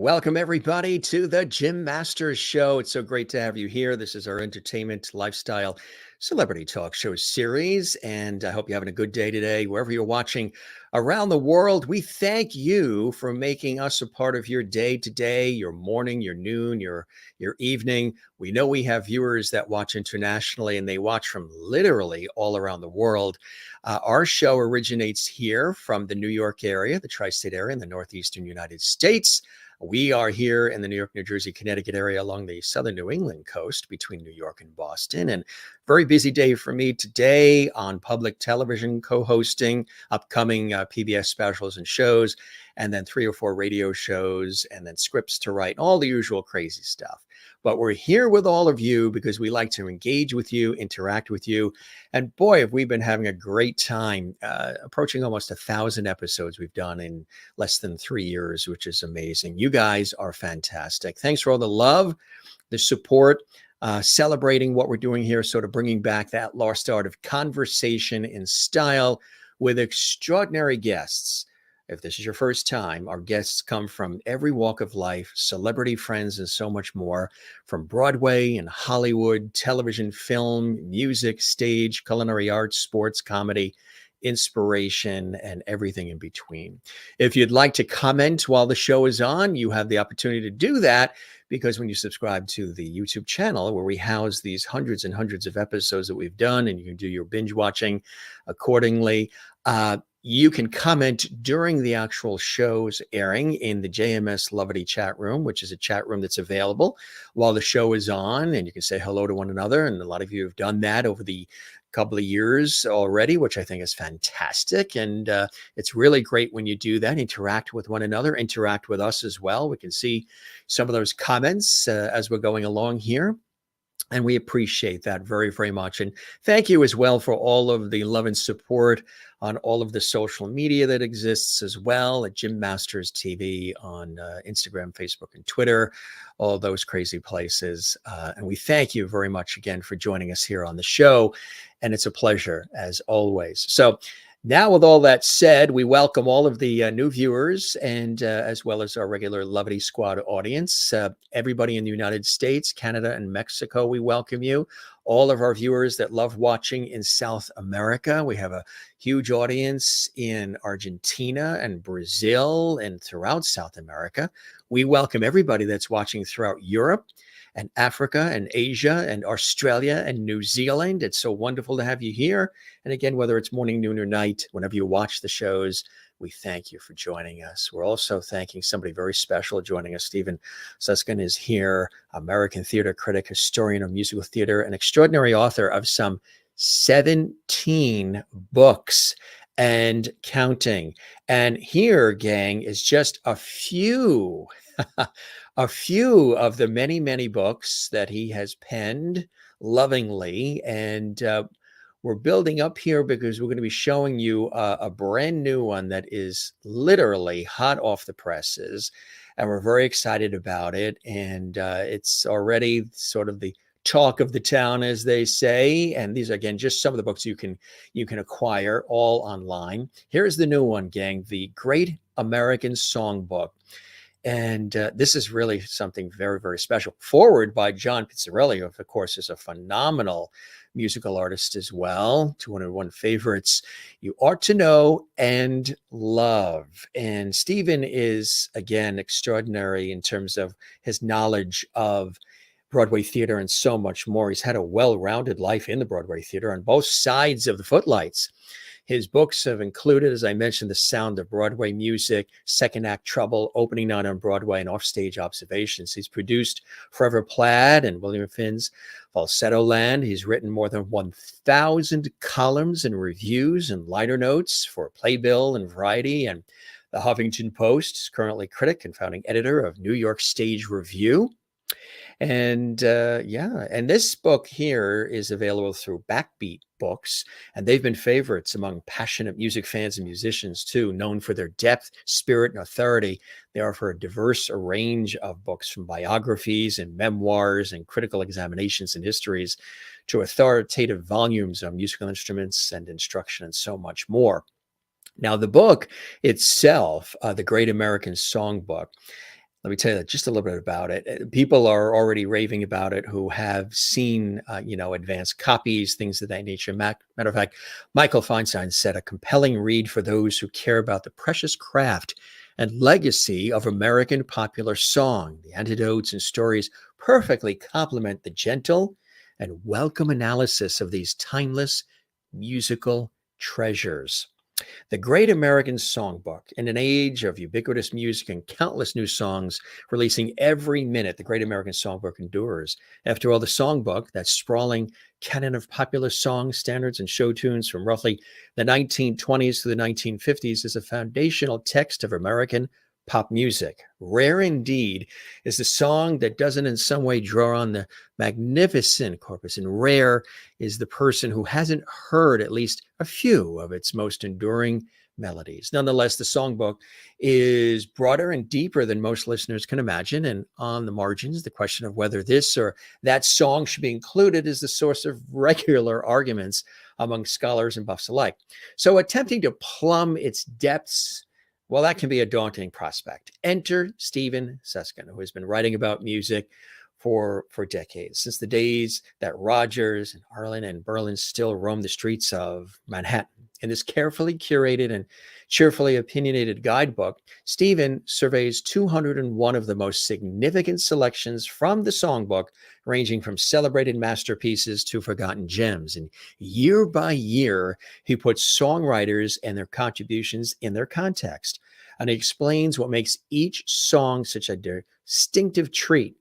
Welcome, everybody, to the Jim Masters Show. It's so great to have you here. This is our entertainment, lifestyle, celebrity talk show series, and I hope you're having a good day today. Wherever you're watching around the world, we thank you for making us a part of your day today, your morning, your noon, your evening. We know we have viewers that watch internationally, and they watch from literally all around the world. Our show originates here from the New York area, the tri-state area in the northeastern United States. We are here in the New York, New Jersey, Connecticut area along the southern New England coast between New York and Boston. And very busy day for me today on public television, co-hosting upcoming PBS specials and shows, and then 3 or 4 radio shows, and then scripts to write, all the usual crazy stuff. But we're here with all of you because we like to engage with you, interact with you. And boy, have we been having a great time, approaching almost 1,000 episodes we've done in less than 3 years, which is amazing. You guys are fantastic. Thanks for all the love, the support, celebrating what we're doing here, sort of bringing back that lost art of conversation in style with extraordinary guests. If this is your first time, our guests come from every walk of life, celebrity friends, and so much more, from Broadway and Hollywood, television, film, music, stage, culinary arts, sports, comedy, inspiration, and everything in between. If you'd like to comment while the show is on, you have the opportunity to do that, because when you subscribe to the YouTube channel where we house these hundreds and hundreds of episodes that we've done, and you can do your binge watching accordingly, you can comment during the actual show's airing in the JMS Lovity chat room, which is a chat room that's available while the show is on, and you can say hello to one another. And a lot of you have done that over the couple of years already, which I think is fantastic. And it's really great when you do that, interact with one another, interact with us as well. We can see some of those comments as we're going along here. And we appreciate that very, very much. And thank you as well for all of the love and support on all of the social media that exists as well, at Jim Masters TV on Instagram, Facebook, and Twitter, all those crazy places. And we thank you very much again for joining us here on the show. And it's a pleasure as always. So now, with all that said, we welcome all of the new viewers, and as well as our regular Lovity Squad audience. Everybody in the United States, Canada, and Mexico, we welcome you. All of our viewers that love watching in South America. We have a huge audience in Argentina and Brazil and throughout South America. We welcome everybody that's watching throughout Europe and Africa and Asia and Australia and New Zealand. It's so wonderful to have you here. And again, whether it's morning, noon, or night, whenever you watch the shows, we thank you for joining us. We're also thanking somebody very special joining us. Stephen Suskin is here, American theater critic, historian of musical theater, and extraordinary author of some 17 books and counting. And here, gang, is just a few a few of the many, many books that he has penned lovingly. And we're building up here because we're going to be showing you a brand new one that is literally hot off the presses. And we're very excited about it. And it's already sort of the talk of the town, as they say. And these are, again, just some of the books you can acquire all online. Here's the new one, gang, the Great American Songbook. And this is really something very, very special. Forward by John Pizzarelli, who, of course, is a phenomenal musical artist as well. 201 favorites you ought to know and love. And Stephen is, again, extraordinary in terms of his knowledge of Broadway theater and so much more. He's had a well-rounded life in the Broadway theater on both sides of the footlights. His books have included, as I mentioned, The Sound of Broadway Music, Second Act Trouble, Opening Night on Broadway, and Offstage Observations. He's produced Forever Plaid and William Finn's Falsetto Land. He's written more than 1,000 columns and reviews and liner notes for Playbill and Variety and the Huffington Post. He's currently critic and founding editor of New York Stage Review. And and this book here is available through Backbeat Books, and they've been favorites among passionate music fans and musicians too, known for their depth, spirit, and authority. They offer a diverse range of books, from biographies and memoirs and critical examinations and histories to authoritative volumes on musical instruments and instruction and so much more. Now, the book itself, The Great American Songbook, Let me tell you just a little bit about it. People are already raving about it who have seen, advanced copies, things of that nature. Matter of fact, Michael Feinstein said a compelling read for those who care about the precious craft and legacy of American popular song. The anecdotes and stories perfectly complement the gentle and welcome analysis of these timeless musical treasures. The Great American Songbook. In an age of ubiquitous music and countless new songs releasing every minute, the Great American Songbook endures. After all, the songbook, that sprawling canon of popular songs, standards, and show tunes from roughly the 1920s to the 1950s, is a foundational text of American pop music. Rare indeed is the song that doesn't in some way draw on the magnificent corpus, and rare is the person who hasn't heard at least a few of its most enduring melodies. Nonetheless, the songbook is broader and deeper than most listeners can imagine. And on the margins, the question of whether this or that song should be included is the source of regular arguments among scholars and buffs alike. So attempting to plumb its depths, well, that can be a daunting prospect. Enter Stephen Suskin, who has been writing about music for decades, since the days that Rogers and Arlen and Berlin still roamed the streets of Manhattan. In this carefully curated and cheerfully opinionated guidebook, Stephen surveys 201 of the most significant selections from the songbook, ranging from celebrated masterpieces to forgotten gems. And year by year, he puts songwriters and their contributions in their context. And he explains what makes each song such a distinctive treat,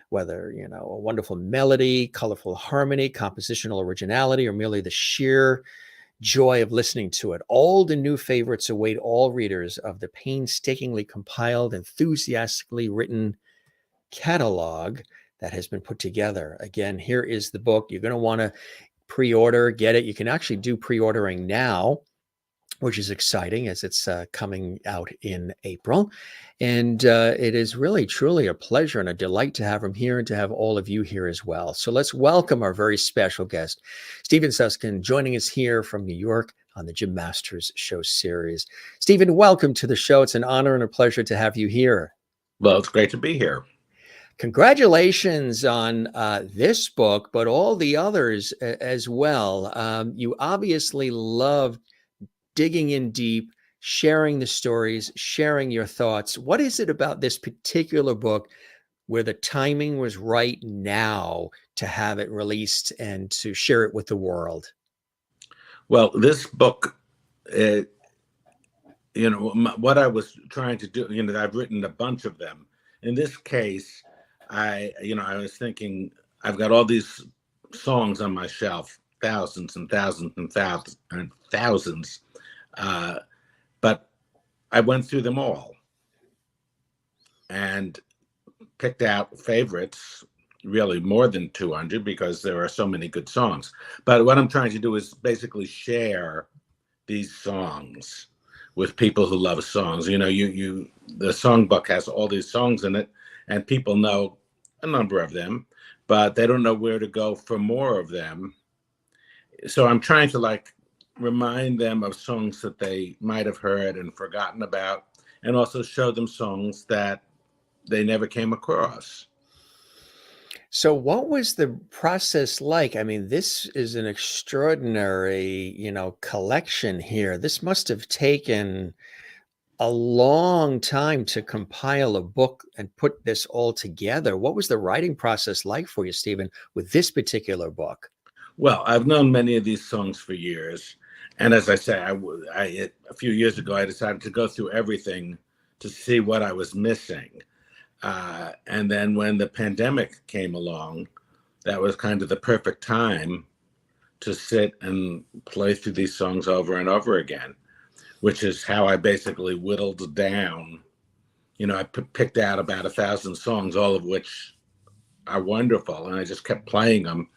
whether, a wonderful melody, colorful harmony, compositional originality, or merely the sheer joy of listening to it. Old and new favorites await all readers of the painstakingly compiled, enthusiastically written catalog that has been put together. Again, here is the book. You're going to want to pre-order, get it. You can actually do pre-ordering now, which is exciting as it's coming out in April. And it is really, truly a pleasure and a delight to have him here and to have all of you here as well. So let's welcome our very special guest, Stephen Suskin, joining us here from New York on the Jim Masters Show series. Stephen, welcome to the show. It's an honor and a pleasure to have you here. Well, it's great to be here. Congratulations on this book, but all the others as well. You obviously love digging in deep, sharing the stories, sharing your thoughts. What is it about this particular book where the timing was right now to have it released and to share it with the world? Well, this book, what I was trying to do, I've written a bunch of them. In this case, I was thinking, I've got all these songs on my shelf, thousands and thousands and thousands and thousands. But I went through them all and picked out favorites, really more than 200, because there are so many good songs. But what I'm trying to do is basically share these songs with people who love songs. The songbook has all these songs in it, and people know a number of them, but they don't know where to go for more of them. So I'm trying to remind them of songs that they might have heard and forgotten about, and also show them songs that they never came across. So what was the process like? I mean, this is an extraordinary, collection here. This must have taken a long time to compile a book and put this all together. What was the writing process like for you, Stephen, with this particular book? Well, I've known many of these songs for years. And as I say, a few years ago, I decided to go through everything to see what I was missing. And then when the pandemic came along, that was kind of the perfect time to sit and play through these songs over and over again, which is how I basically whittled down. I picked out about 1,000 songs, all of which are wonderful. And I just kept playing them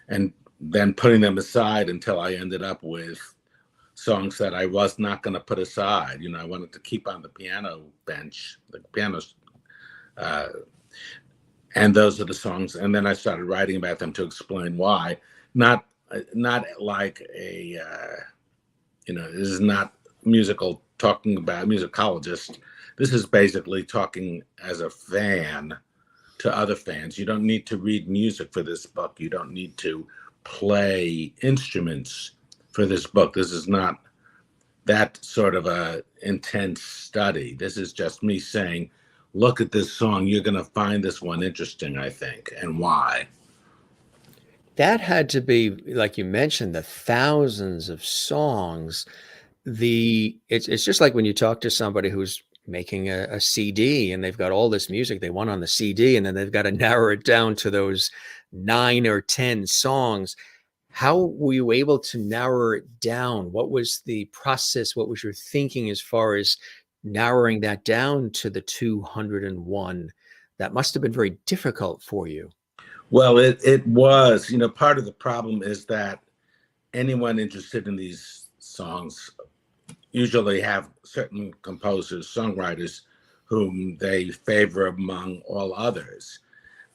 and then putting them aside until I ended up with songs that I was not going to put aside. I wanted to keep on the piano bench, the pianos. And those are the songs. And then I started writing about them to explain why. Not like this is not musical talking about musicologist. This is basically talking as a fan to other fans. You don't need to read music for this book. You don't need to play instruments for this book. This is not that sort of a intense study. This is just me saying, look at this song. You're going to find this one interesting, I think, and why. That had to be, like you mentioned, the thousands of songs. It's just like when you talk to somebody who's making a CD and they've got all this music they want on the CD, and then they've got to narrow it down to those 9 or 10 songs. How were you able to narrow it down? What was the process? What was your thinking as far as narrowing that down to the 201? That must have been very difficult for you. Well, it was, part of the problem is that anyone interested in these songs usually have certain composers, songwriters, whom they favor among all others.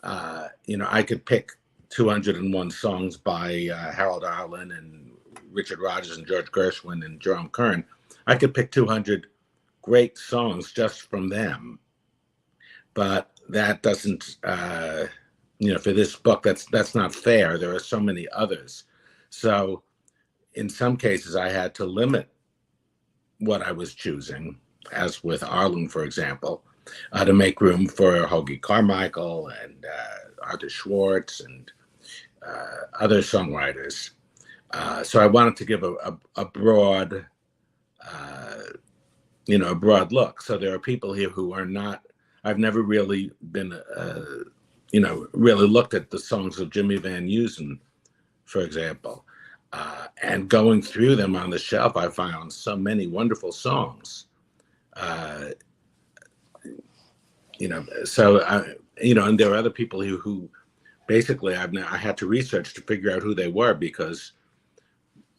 I could pick 201 songs by Harold Arlen and Richard Rodgers and George Gershwin and Jerome Kern. I could pick 200 great songs just from them, but that doesn't, for this book, that's not fair. There are so many others. So in some cases, I had to limit what I was choosing, as with Arlen, for example, to make room for Hoagy Carmichael and Arthur Schwartz and other songwriters. So I wanted to give a broad, a broad look. So there are people here who are not, I've never really been, really looked at the songs of Jimmy Van Heusen, for example. And going through them on the shelf, I found so many wonderful songs. And there are other people who basically I had to research to figure out who they were, because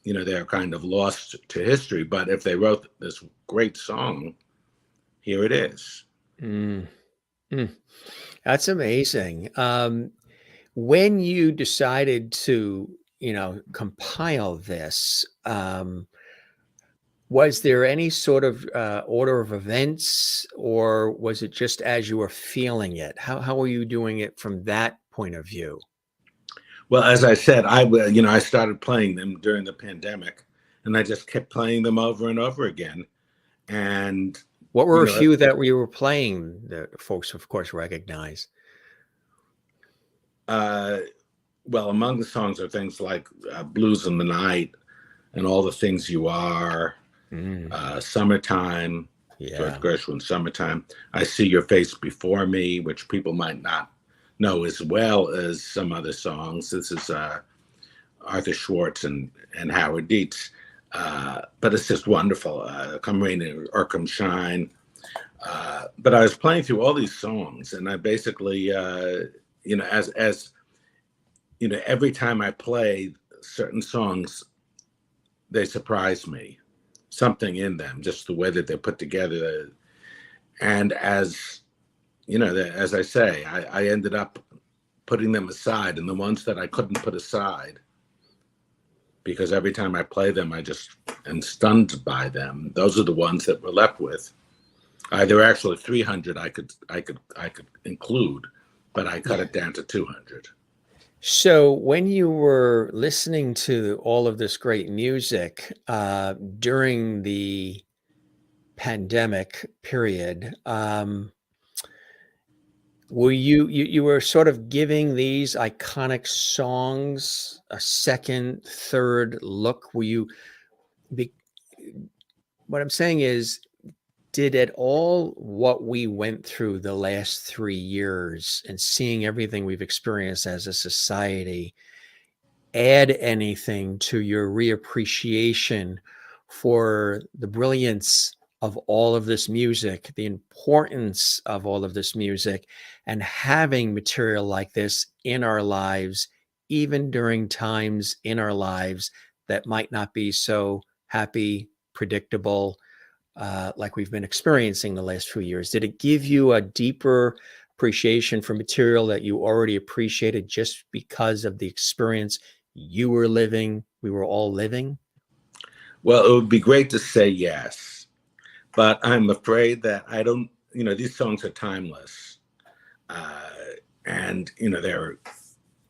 they're kind of lost to history. But if they wrote this great song, here it is. That's amazing. When you decided to, compile this, was there any sort of order of events, or was it just as you were feeling it? How were you doing it from that point of view? Well, as I said, I started playing them during the pandemic, and I just kept playing them over and over again. And what were a few that you were playing that folks, of course, recognize? Well, among the songs are things like Blues in the Night and All the Things You Are, Summertime, George Gershwin, Summertime, I See Your Face Before Me, which people might not know as well as some other songs. This is Arthur Schwartz and Howard Dietz. But it's just wonderful. Come Rain or Come Shine. But I was playing through all these songs, and I basically, every time I play certain songs, they surprise me. Something in them, just the way that they're put together. And as I say, I ended up putting them aside, and the ones that I couldn't put aside, because every time I play them, I just am stunned by them. Those are the ones that we're left with. There were actually 300 I could include, but I cut it down to 200. So when you were listening to all of this great music during the pandemic period, were you were sort of giving these iconic songs a second, third look? What I'm saying is, did at all what we went through the last 3 years and seeing everything we've experienced as a society add anything to your reappreciation for the brilliance of all of this music, the importance of all of this music, and having material like this in our lives, even during times in our lives that might not be so happy, predictable, like we've been experiencing the last few years? Did it give you a deeper appreciation for material that you already appreciated just because of the experience you were living, we were all living? Well, it would be great to say yes. but I'm afraid that I don't, these songs are timeless. And,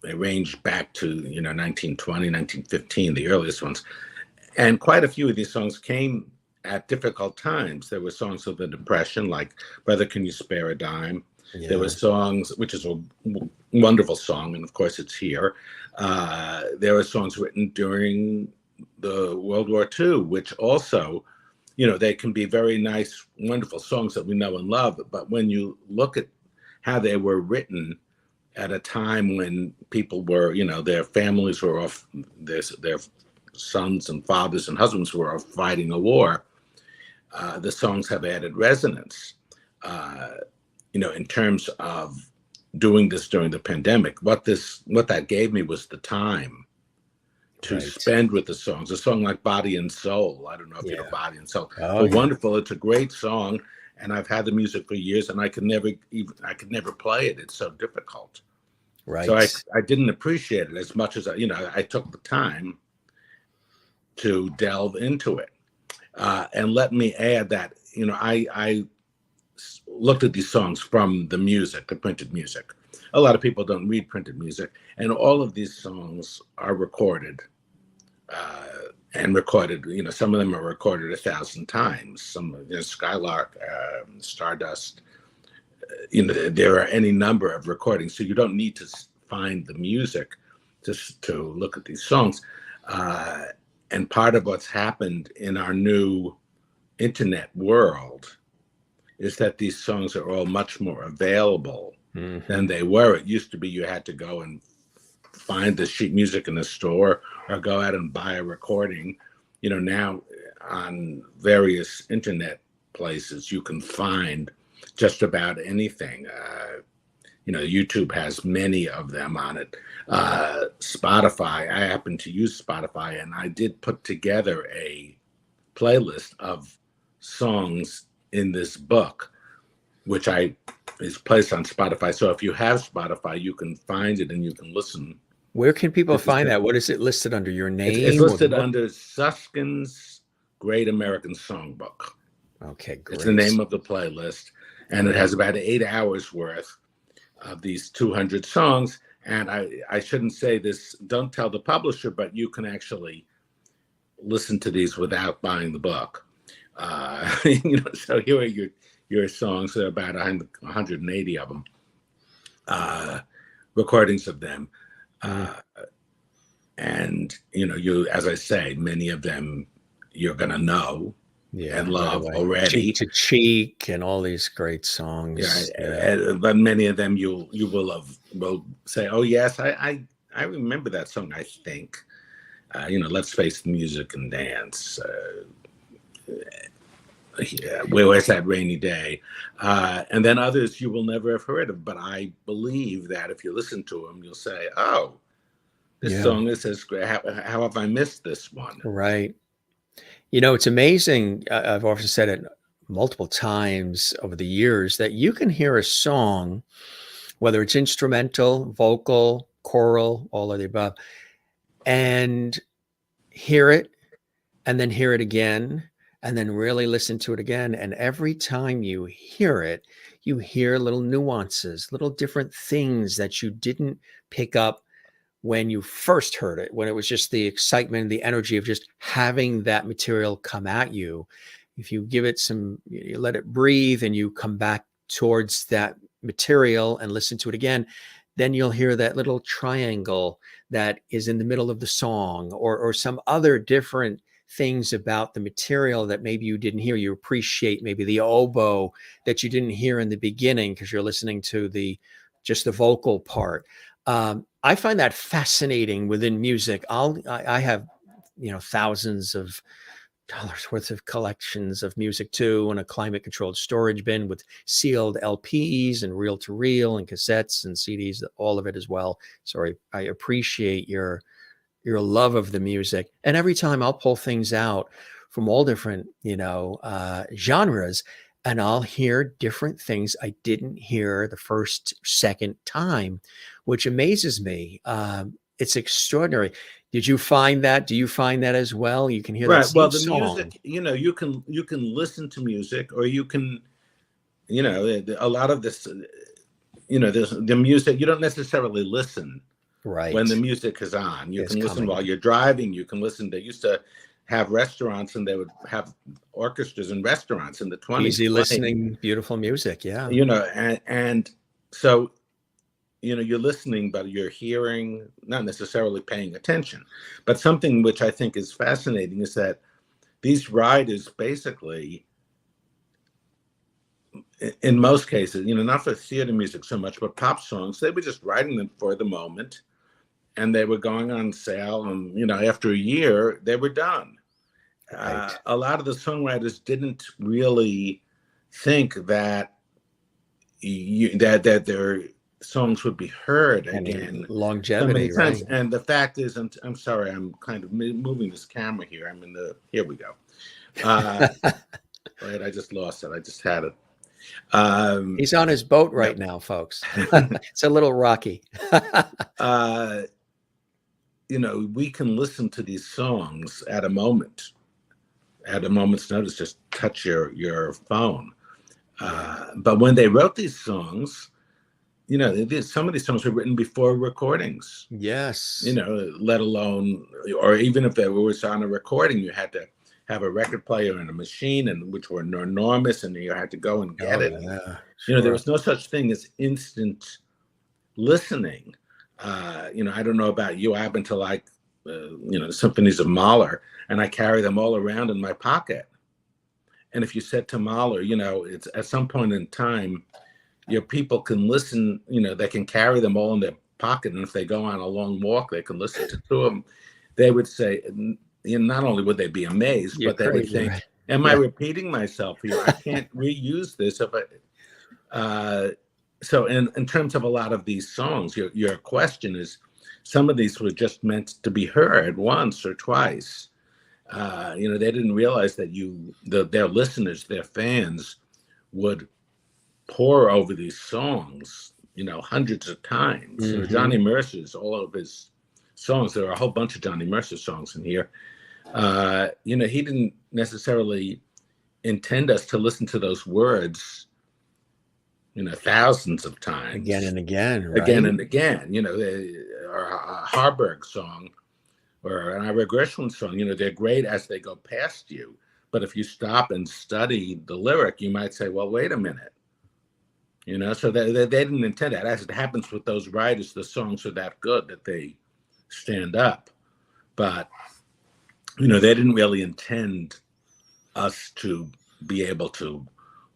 they range back to, 1920, 1915, the earliest ones. And quite a few of these songs came at difficult times. There were songs of the Depression, like Brother, Can You Spare a Dime? Yeah. There were songs, which is a wonderful song, and of course it's here. There were songs written during the World War II, which also, they can be very nice, wonderful songs that we know and love. But when you look at how they were written at a time when people were, their families were off, their sons and fathers and husbands were off fighting a war, the songs have added resonance. In terms of doing this during the pandemic, what that gave me was the time to spend with the songs. A song like Body and Soul, I don't know if you know Body and Soul, but wonderful. It's a great song, and I've had the music for years, and I could never play it. It's so difficult. Right. So I didn't appreciate it as much as I took the time to delve into it. And let me add that, I looked at these songs from the music, the printed music. A lot of people don't read printed music, and all of these songs are recorded. Some of them are recorded 1,000 times. Some, Skylark, Stardust, there are any number of recordings. So you don't need to find the music to look at these songs. And part of what's happened in our new internet world is that these songs are all much more available than they were. It used to be you had to go and find the sheet music in the store or go out and buy a recording. Now on various internet places, you can find just about anything. YouTube has many of them on it. Spotify, I happen to use Spotify, and I did put together a playlist of songs in this book, which is placed on Spotify. So if you have Spotify, you can find it and you can listen. Where can people find that? What is it listed under? Your name? It's listed under Suskin's Great American Songbook. Okay, great. It's the name of the playlist, and it has about 8 hours worth of these 200 songs. And I shouldn't say this, don't tell the publisher, but you can actually listen to these without buying the book. So here are your songs. There are about 180 of them, recordings of them. And, as I say, many of them you're going to know and love already. Cheek to Cheek and all these great songs. But many of them you will say, oh, yes, I remember that song, I think. Let's Face the Music and Dance. Where's That Rainy Day? And then others you will never have heard of. But I believe that if you listen to them, you'll say, oh, this song is as great. How have I missed this one? Right. It's amazing. I've often said it multiple times over the years that you can hear a song, whether it's instrumental, vocal, choral, all of the above, and hear it, and then hear it again, and then really listen to it again. And every time you hear it, you hear little nuances, little different things that you didn't pick up when you first heard it, when it was just the excitement, the energy of just having that material come at you. If you give it you let it breathe and you come back towards that material and listen to it again, then you'll hear that little triangle that is in the middle of the song, or some other different things about the material that maybe you didn't hear. You appreciate maybe the oboe that you didn't hear in the beginning because you're listening to just the vocal part. I find that fascinating within music. I have, thousands of dollars worth of collections of music too, and a climate controlled storage bin with sealed LPs and reel to reel and cassettes and CDs, all of it as well. So I appreciate your love of the music. And every time I'll pull things out from all different, genres, and I'll hear different things I didn't hear the first, second time, which amazes me. it's extraordinary. Did you find that? Do you find that as well? You can hear that Right. Well, same the song. music, you can listen to music, or you can, a lot of this, there's the music. You don't necessarily listen when the Right. music is on. You It's can listen coming. while you're driving. You can listen. They used to have restaurants, and they would have orchestras in restaurants in the 20s Easy playing. listening, beautiful music. Yeah. And so you're listening, but you're hearing, not necessarily paying attention. But something which I think is fascinating is that these writers basically, in most cases, not for theater music so much, but pop songs, they were just writing them for the moment, and they were going on sale, and after a year they were done. Right. A lot of the songwriters didn't really think that that their songs would be heard Any again so many longevity, times. right? And the fact is, I'm sorry, I'm kind of moving this camera here. Here we go. Right, I just lost it. I just had it. He's on his boat right Yep. now, folks. It's a little rocky. We can listen to these songs at a moment's notice. Just touch your phone. But when they wrote these songs, some of these songs were written before recordings. Yes. Let alone, or even if they was on a recording, you had to have a record player and a machine, and which were enormous, and you had to go and get it. Yeah, There sure. was no such thing as instant listening. I don't know about you. I happen to like, the symphonies of Mahler, and I carry them all around in my pocket. And if you said to Mahler, it's at some point in time, your people can listen, they can carry them all in their pocket. And if they go on a long walk, they can listen to them. They would say, not only would they be amazed, You're but they would crazy, think, right? am I Yeah. repeating myself here? I can't reuse this. So in terms of a lot of these songs, your question is, some of these were just meant to be heard once or twice. They didn't realize that their listeners, their fans, would pour over these songs, hundreds of times. Johnny Mercer's, all of his songs, there are a whole bunch of Johnny Mercer songs in here. He didn't necessarily intend us to listen to those words, thousands of times. Again and again, right? Again and again. Or a Harburg song or an Ira Gershwin song, they're great as they go past you. But if you stop and study the lyric, you might say, well, wait a minute. So they didn't intend that. As it happens with those writers, the songs are that good that they stand up. But, they didn't really intend us to be able to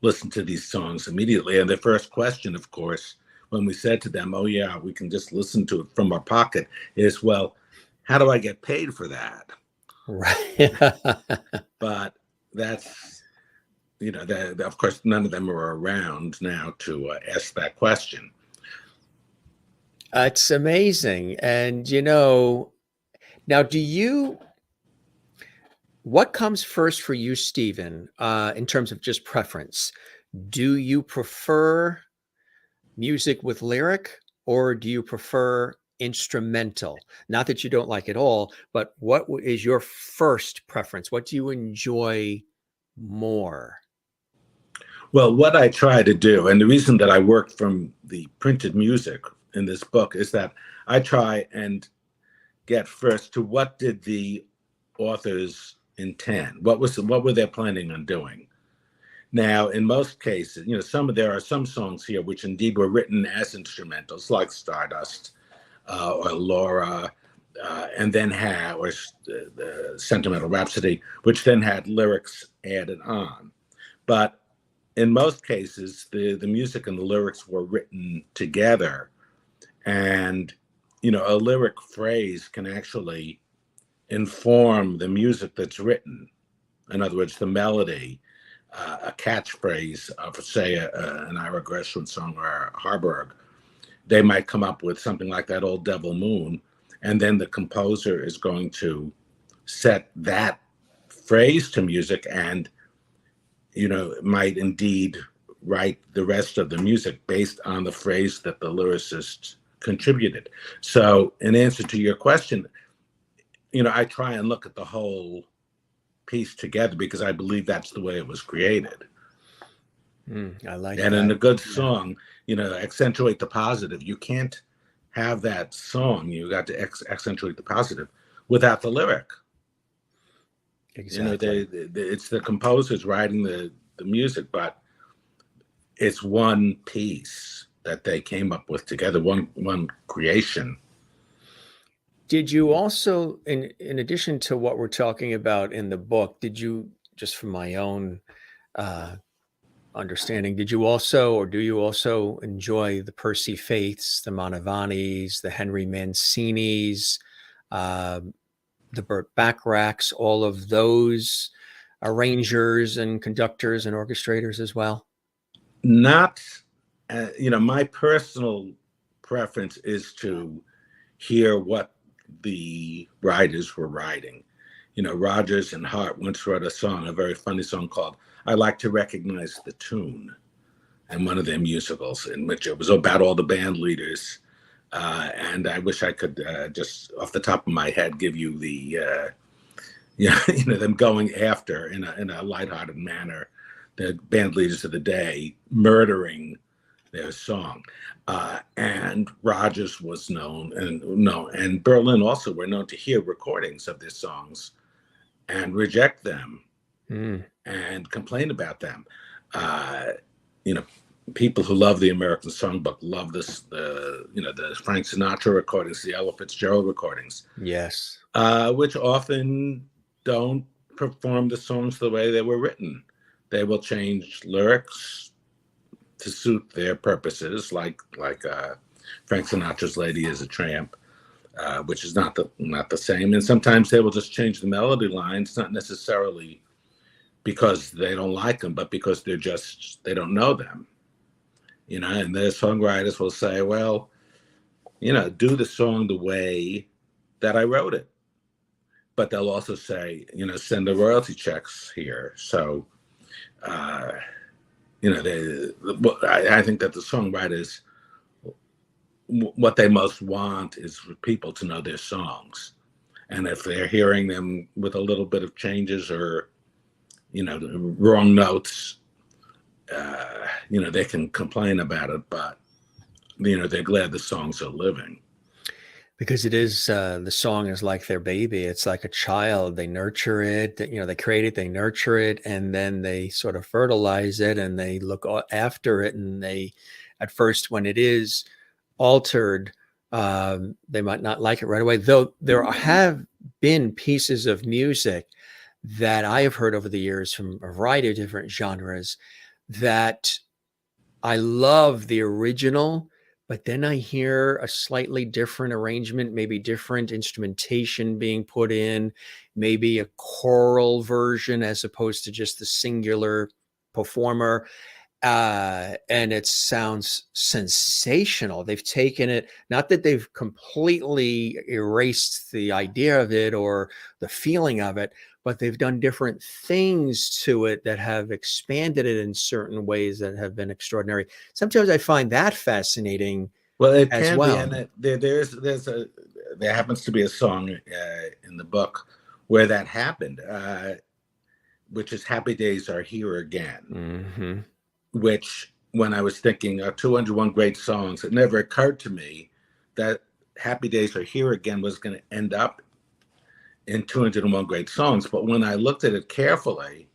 listen to these songs immediately. And the first question, of course, when we said to them, oh, yeah, we can just listen to it from our pocket, is, well, how do I get paid for that? Right. But that's, of course, none of them are around now to ask that question. It's amazing. And, now what comes first for you, Stephen, in terms of just preference? Do you prefer music with lyric, or do you prefer instrumental? Not that you don't like it all, but what is your first preference? What do you enjoy more? Well, what I try to do, and the reason that I work from the printed music in this book, is that I try and get first to what did the authors intend? What were they planning on doing? Now, in most cases, there are some songs here which indeed were written as instrumentals, like Stardust or Laura, and then the Sentimental Rhapsody, which then had lyrics added on. But in most cases, the music and the lyrics were written together, and a lyric phrase can actually inform the music that's written. In other words, the melody, a catchphrase of, say, an Ira Gershwin song or a Harburg, they might come up with something like that Old Devil Moon, and then the composer is going to set that phrase to music and, might indeed write the rest of the music based on the phrase that the lyricist contributed. So in answer to your question, I try and look at the whole piece together because I believe that's the way it was created. I like and that. in a good song, accentuate the positive. You can't have that song. You got to accentuate the positive without the lyric. Exactly. It's the composers writing the music, but it's one piece that they came up with together, one creation. Did you also, in addition to what we're talking about in the book, did you, just from my own understanding, did you also, or do you also enjoy the Percy Faiths, the Manavanis, the Henry Mancinis, the Burt Bacharachs, all of those arrangers and conductors and orchestrators as well? Not, my personal preference is to hear what the writers were writing. Rogers and Hart once wrote a very funny song called "I Like to Recognize the Tune," in one of their musicals, in which it was about all the band leaders. And I wish I could just off the top of my head give you the, them going after in a lighthearted manner, the band leaders of the day murdering their song. And Rogers was known, and Berlin also were known to hear recordings of their songs and reject them and complain about them. People who love the American Songbook love the Frank Sinatra recordings, the Ella Fitzgerald recordings. Yes. Which often don't perform the songs the way they were written. They will change lyrics to suit their purposes, like Frank Sinatra's "Lady Is a Tramp," which is not the same. And sometimes they will just change the melody lines, not necessarily because they don't like them, but because they don't know them. And their songwriters will say, well, do the song the way that I wrote it. But they'll also say, send the royalty checks here. So, I think that the songwriters, what they most want is for people to know their songs. And if they're hearing them with a little bit of changes or, wrong notes, they can complain about it, but, they're glad the songs are living. Because it is, the song is like their baby. It's like a child. They nurture it, they create it, they nurture it, and then they sort of fertilize it and they look after it. And at first, when it is altered, they might not like it right away. Though there have been pieces of music that I have heard over the years from a variety of different genres that I love the original, but then I hear a slightly different arrangement, maybe different instrumentation being put in, maybe a choral version as opposed to just the singular performer. And it sounds sensational. They've taken it, not that they've completely erased the idea of it or the feeling of it, but they've done different things to it that have expanded it in certain ways that have been extraordinary. Sometimes I find that fascinating. Well, it as can well. be, and there happens to be a song in the book where that happened, which is "Happy Days Are Here Again," which, when I was thinking of 201 great songs, it never occurred to me that "Happy Days Are Here Again" was going to end up in 201 great songs. But when I looked at it carefully,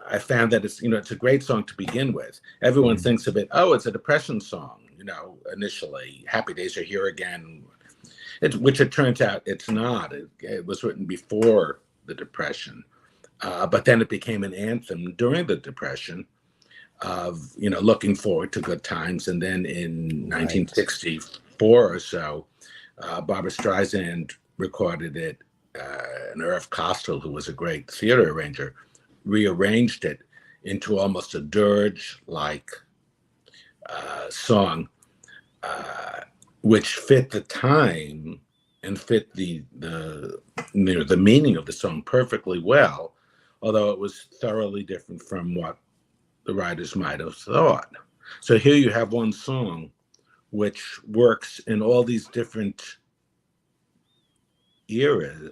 I found that it's a great song to begin with. Everyone thinks of it, it's a depression song, initially. "Happy Days Are Here Again," which it turns out it's not. It was written before the Depression. But then it became an anthem during the Depression of, looking forward to good times. And then in 1964 or so, Barbra Streisand recorded it, and Irv Kostal, who was a great theater arranger, rearranged it into almost a dirge-like song, which fit the time and fit the meaning of the song perfectly well, although it was thoroughly different from what the writers might have thought. So here you have one song which works in all these different eras.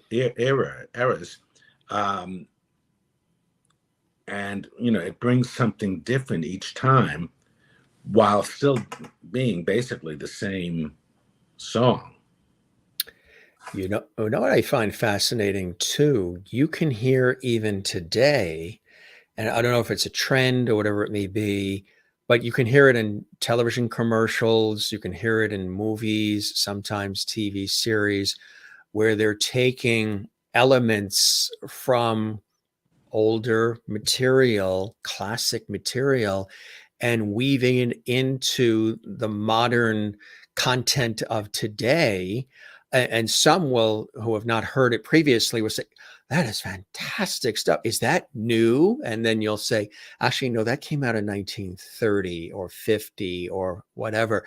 And, it brings something different each time while still being basically the same song. You know what I find fascinating too? You can hear even today, and I don't know if it's a trend or whatever it may be, but you can hear it in television commercials, you can hear it in movies, sometimes TV series, where they're taking elements from older material, classic material, and weaving it into the modern content of today. And some who have not heard it previously, will say, that is fantastic stuff. Is that new? And then you'll say, actually, no, that came out in 1930 or 50 or whatever.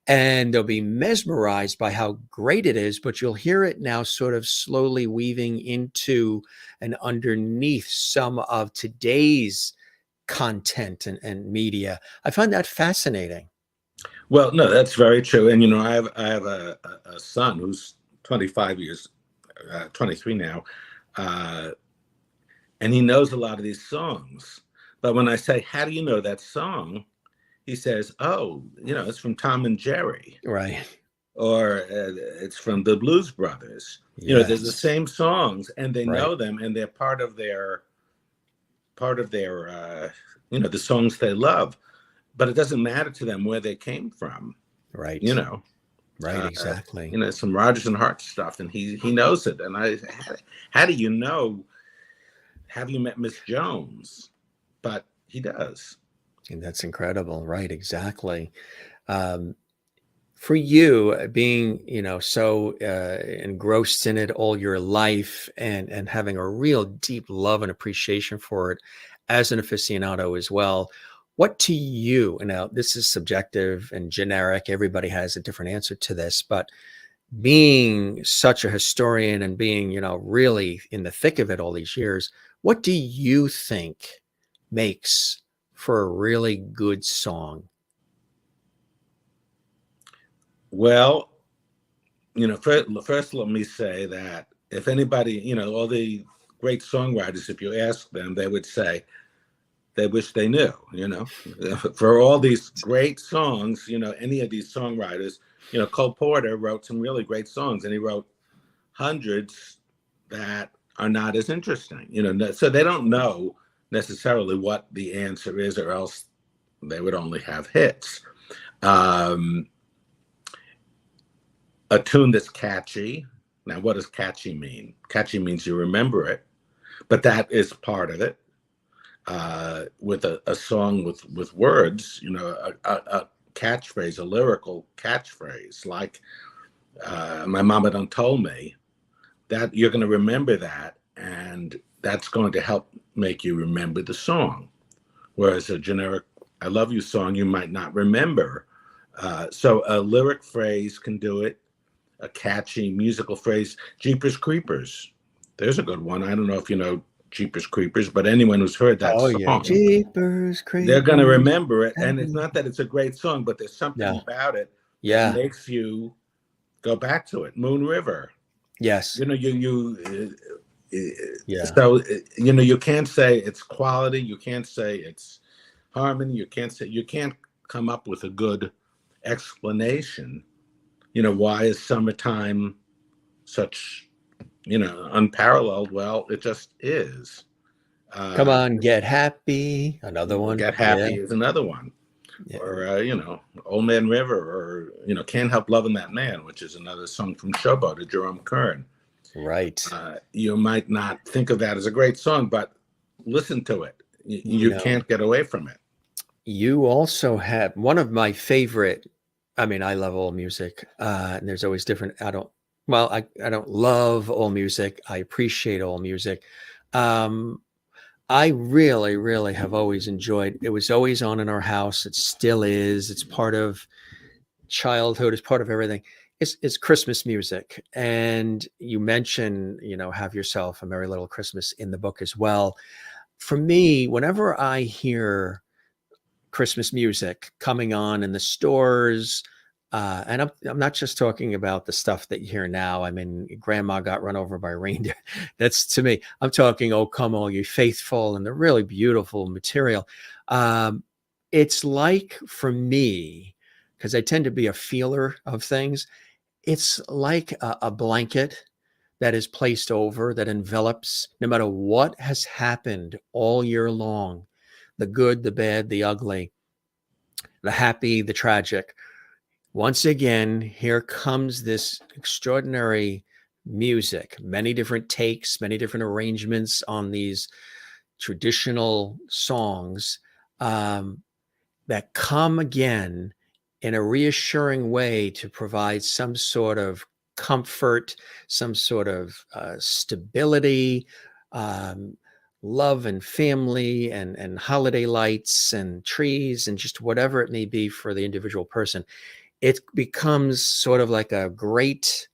And they'll be mesmerized by how great it is, but you'll hear it now sort of slowly weaving into and underneath some of today's content and media. I find that fascinating. Well, no, that's very true. And, I have a son who's 25 years, 23 now, and he knows a lot of these songs. But when I say, how do you know that song? He says, oh, it's from Tom and Jerry. Right. Or it's from the Blues Brothers. Yes. There's the same songs, and they Right. know them, and they're part of their, the songs they love. But it doesn't matter to them where they came from. Right. Right, exactly. Some Rodgers and Hart stuff, and he knows it. And how do you know? Have you met Miss Jones? But he does. And that's incredible. Right, exactly. For you, being so engrossed in it all your life, and having a real deep love and appreciation for it as an aficionado as well, what to you, now this is subjective and generic, everybody has a different answer to this, but being such a historian and being really in the thick of it all these years, what do you think makes for a really good song? Well, first let me say that if anybody, all the great songwriters, if you ask them, they would say they wish they knew, for all these great songs, any of these songwriters, Cole Porter wrote some really great songs, and he wrote hundreds that are not as interesting, so they don't know necessarily what the answer is, or else they would only have hits. A tune that's catchy. Now, what does catchy mean? Catchy means you remember it, but that is part of it. With a song with words, a catchphrase, a lyrical catchphrase, like my mama done told me, that you're going to remember that, and that's going to help make you remember the song. Whereas a generic I love you song, you might not remember. So a lyric phrase can do it. A catchy musical phrase, Jeepers Creepers. There's a good one. I don't know if you know Jeepers Creepers, but anyone who's heard that song, yeah. Jeepers Creepers, they're going to remember it. And it's not that it's a great song, but there's something about it that makes you go back to it. Moon River. Yes. So you can't say it's quality. You can't say it's harmony. You can't come up with a good explanation. Why is Summertime such, unparalleled? Well, it just is. Come on, Get Happy, another one. Get Happy is another one. Yeah. Or, Old Man River, or, Can't Help Loving That Man, which is another song from Showboat of Jerome Kern. Right. You might not think of that as a great song, but listen to it. You can't get away from it. You also have one of my favorite, I love all music, and there's always different, I don't love all music. I appreciate all music. I really, really have always enjoyed, it was always on in our house. It still is. It's part of childhood. It's part of everything. It's Christmas music. And you mentioned, Have Yourself a Merry Little Christmas in the book as well. For me, whenever I hear Christmas music coming on in the stores, And I'm not just talking about the stuff that you hear now. I mean, Grandma got run over by reindeer. That's to me. I'm talking, "Oh, Come All You Faithful," and the really beautiful material. Um, it's like for me, because I tend to be a feeler of things. It's like a blanket that is placed over, that envelops, no matter what has happened all year long, the good, the bad, the ugly, the happy, the tragic. Once again, here comes this extraordinary music, many different takes, many different arrangements on these traditional songs, that come again in a reassuring way to provide some sort of comfort, some sort of stability, um, love and family, and holiday lights and trees, and just whatever it may be for the individual person. It becomes sort of like a great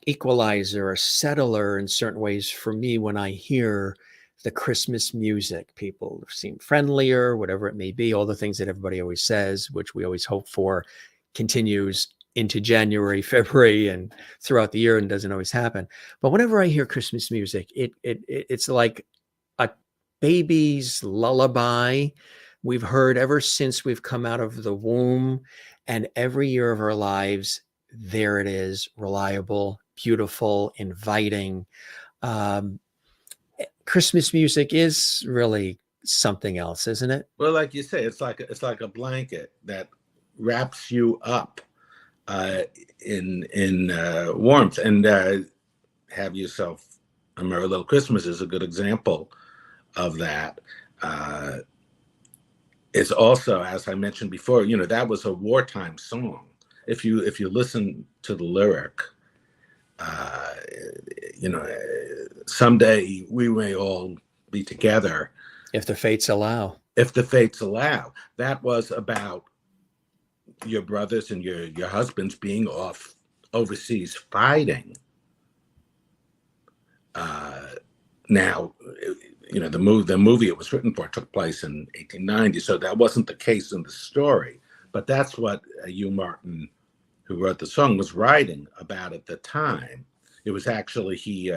equalizer or settler in certain ways for me when I hear the Christmas music. People seem friendlier, whatever it may be, all the things that everybody always says, which we always hope for continues into January, February, and throughout the year, and doesn't always happen. But whenever I hear Christmas music, it's like a baby's lullaby we've heard ever since we've come out of the womb, and every year of our lives, there it is, reliable, beautiful, inviting. Um, Christmas music is really something else, isn't it? Well, like you say, it's like a blanket that wraps you up uh, in warmth. And Have Yourself a Merry Little Christmas is a good example of that. Uh, it's also, as I mentioned before, that was a wartime song. If you listen to the lyric, uh, someday we may all be together If the fates allow. if the fates allow. That was about your brothers and your husbands being off overseas fighting. Now, the movie it was written for took place in 1890, so that wasn't the case in the story. But that's what Hugh Martin, who wrote the song, was writing about at the time. It was actually he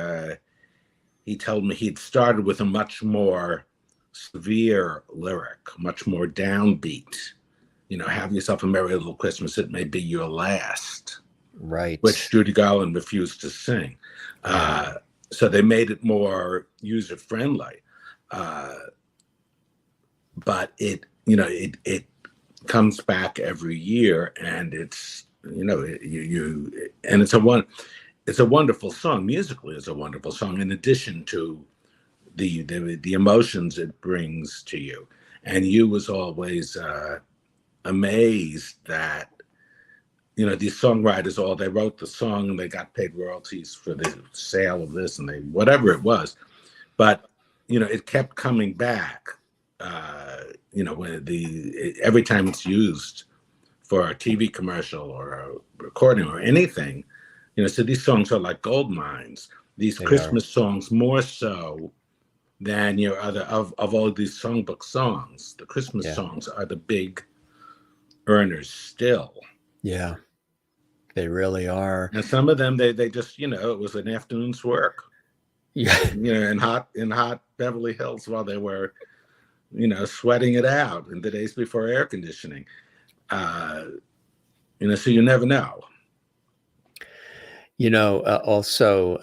told me he'd started with a much more severe lyric, much more downbeat. Have yourself a merry little Christmas. It may be your last. Right. Which Judy Garland refused to sing. So they made it more user friendly. But it comes back every year, and it's it's a wonderful song. Musically, it's a wonderful song. In addition to the emotions it brings to you, and you was always amazed that these songwriters, they wrote the song and they got paid royalties for the sale of this and whatever it was, but it kept coming back. When every time it's used for a TV commercial or a recording or anything, so these songs are like gold mines. These Christmas songs, more so than your other of all of these songbook songs. The Christmas songs are the big earners still. Yeah, they really are. And some of them, they just, it was an afternoon's work. Yeah. In hot Beverly Hills while they were, sweating it out in the days before air conditioning. So you never know. Also,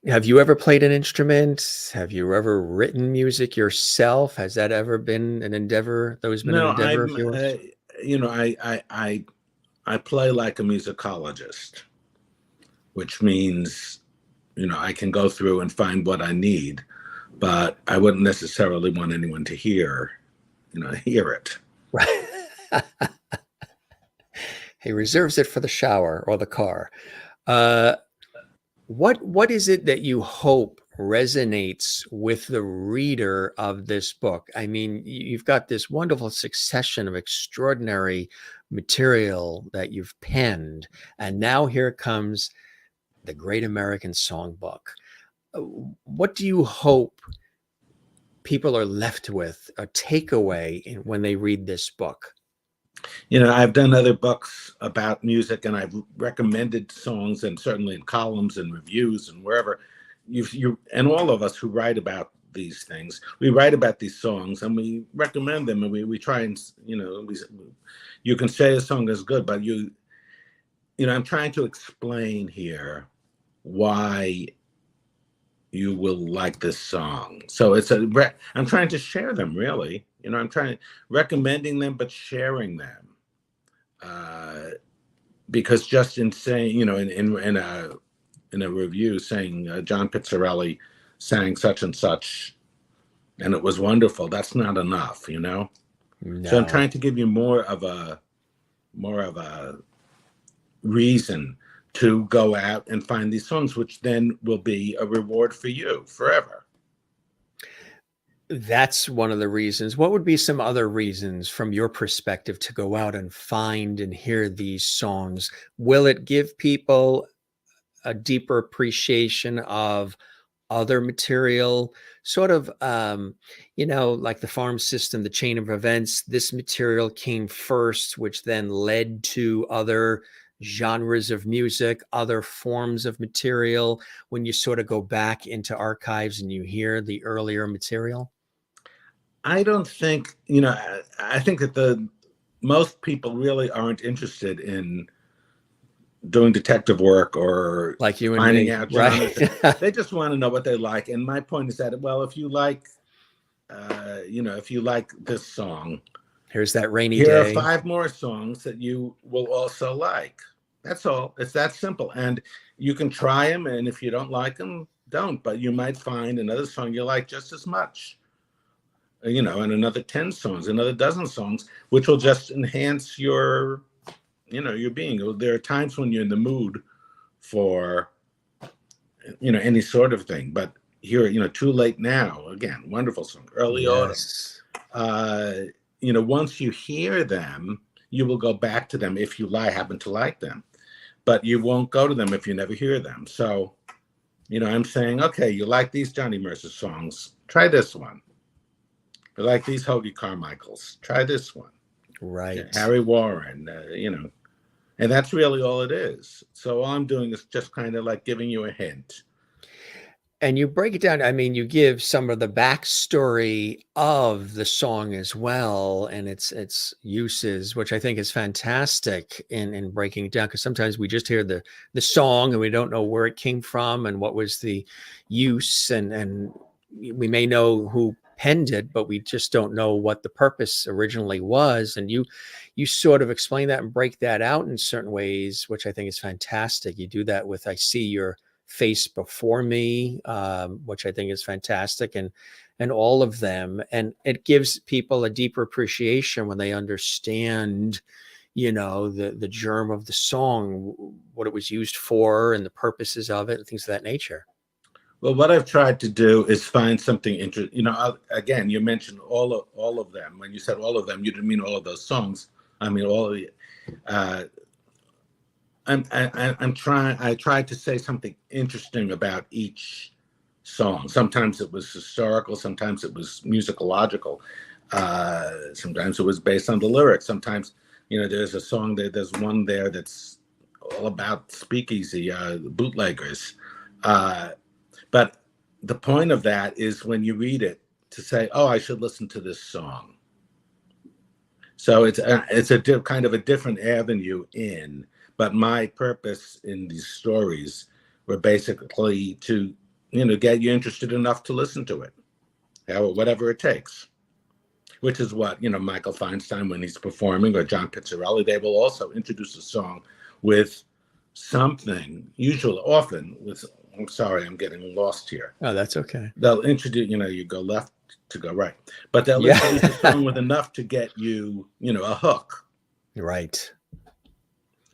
have you ever played an instrument? Have you ever written music yourself? Has that ever been an endeavor? That has been an endeavor of yours? I play like a musicologist, which means, I can go through and find what I need, but I wouldn't necessarily want anyone to hear it. Right. He reserves it for the shower or the car. What is it that you hope resonates with the reader of this book? I mean, you've got this wonderful succession of extraordinary material that you've penned, and now here comes the Great American Songbook. What do you hope people are left with, a takeaway when they read this book? I've done other books about music, and I've recommended songs, and certainly in columns and reviews and wherever. You and all of us who write about these things, we write about these songs and we recommend them, and we try and you can say a song is good, but I'm trying to explain here why you will like this song. So I'm trying to share them, really. I'm recommending them, but sharing them. Because just in saying, in a review saying John Pizzarelli sang such and such, and it was wonderful, that's not enough, No. So I'm trying to give you more of a reason to go out and find these songs, which then will be a reward for you forever. That's one of the reasons. What would be some other reasons from your perspective to go out and find and hear these songs? Will it give people a deeper appreciation of other material, sort of, like the farm system, the chain of events? This material came first, which then led to other genres of music, other forms of material, when you sort of go back into archives and you hear the earlier material? I don't think, I think that most people really aren't interested in doing detective work or like you and finding me, out right? genres. They just want to know what they like. And my point is that, well, if you like, if you like this song, Here's that rainy here day. are 5 more songs that you will also like. That's all. It's that simple. And you can try them, and if you don't like them, don't. But you might find another song you like just as much, and another 10 songs, another dozen songs, which will just enhance your being. There are times when you're in the mood for, any sort of thing. But here, Too Late Now, again, wonderful song. Early Yes. Autumn. Once you hear them, you will go back to them if you happen to like them. But you won't go to them if you never hear them. So, I'm saying, okay, you like these Johnny Mercer songs, try this one. You like these Hoagie Carmichaels, try this one. Right. Harry Warren, and that's really all it is. So all I'm doing is just kind of like giving you a hint. And you break it down. I mean, you give some of the backstory of the song as well, and its uses, which I think is fantastic in breaking it down. Because sometimes we just hear the song and we don't know where it came from and what was the use, and we may know who penned it, but we just don't know what the purpose originally was. And you sort of explain that and break that out in certain ways, which I think is fantastic. You do that with I See Your Face Before Me, which I think is fantastic, and all of them. And it gives people a deeper appreciation when they understand, the germ of the song, what it was used for and the purposes of it and things of that nature. Well, what I've tried to do is find something interesting. Again, you mentioned all of them. When you said all of them, you didn't mean all of those songs. I mean all of the. I tried to say something interesting about each song. Sometimes it was historical, sometimes it was musicological, sometimes it was based on the lyrics. Sometimes, there's a song there's one there that's all about speakeasy, bootleggers. But the point of that is when you read it to say, oh, I should listen to this song. So it's a kind of a different avenue in. But my purpose in these stories were basically to, get you interested enough to listen to it, whatever it takes. Which is what, Michael Feinstein, when he's performing, or John Pizzarelli, they will also introduce a song with something, often with, I'm sorry, I'm getting lost here. Oh, that's okay. They'll introduce, you go left to go right. But they'll introduce a song with enough to get you, a hook. Right.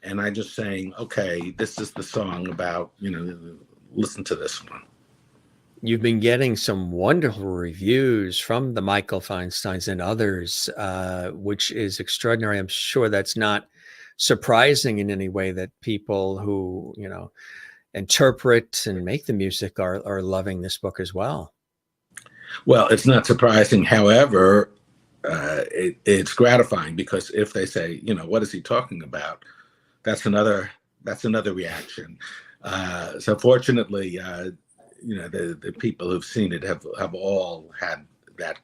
And I just saying, okay, this is the song about, listen to this one. You've been getting some wonderful reviews from the Michael Feinsteins and others, which is extraordinary. I'm sure that's not surprising in any way that people who, interpret and make the music are loving this book as well. Well, it's not surprising. However, it's gratifying, because if they say, what is he talking about? That's another reaction. So fortunately, the people who've seen it have all had that,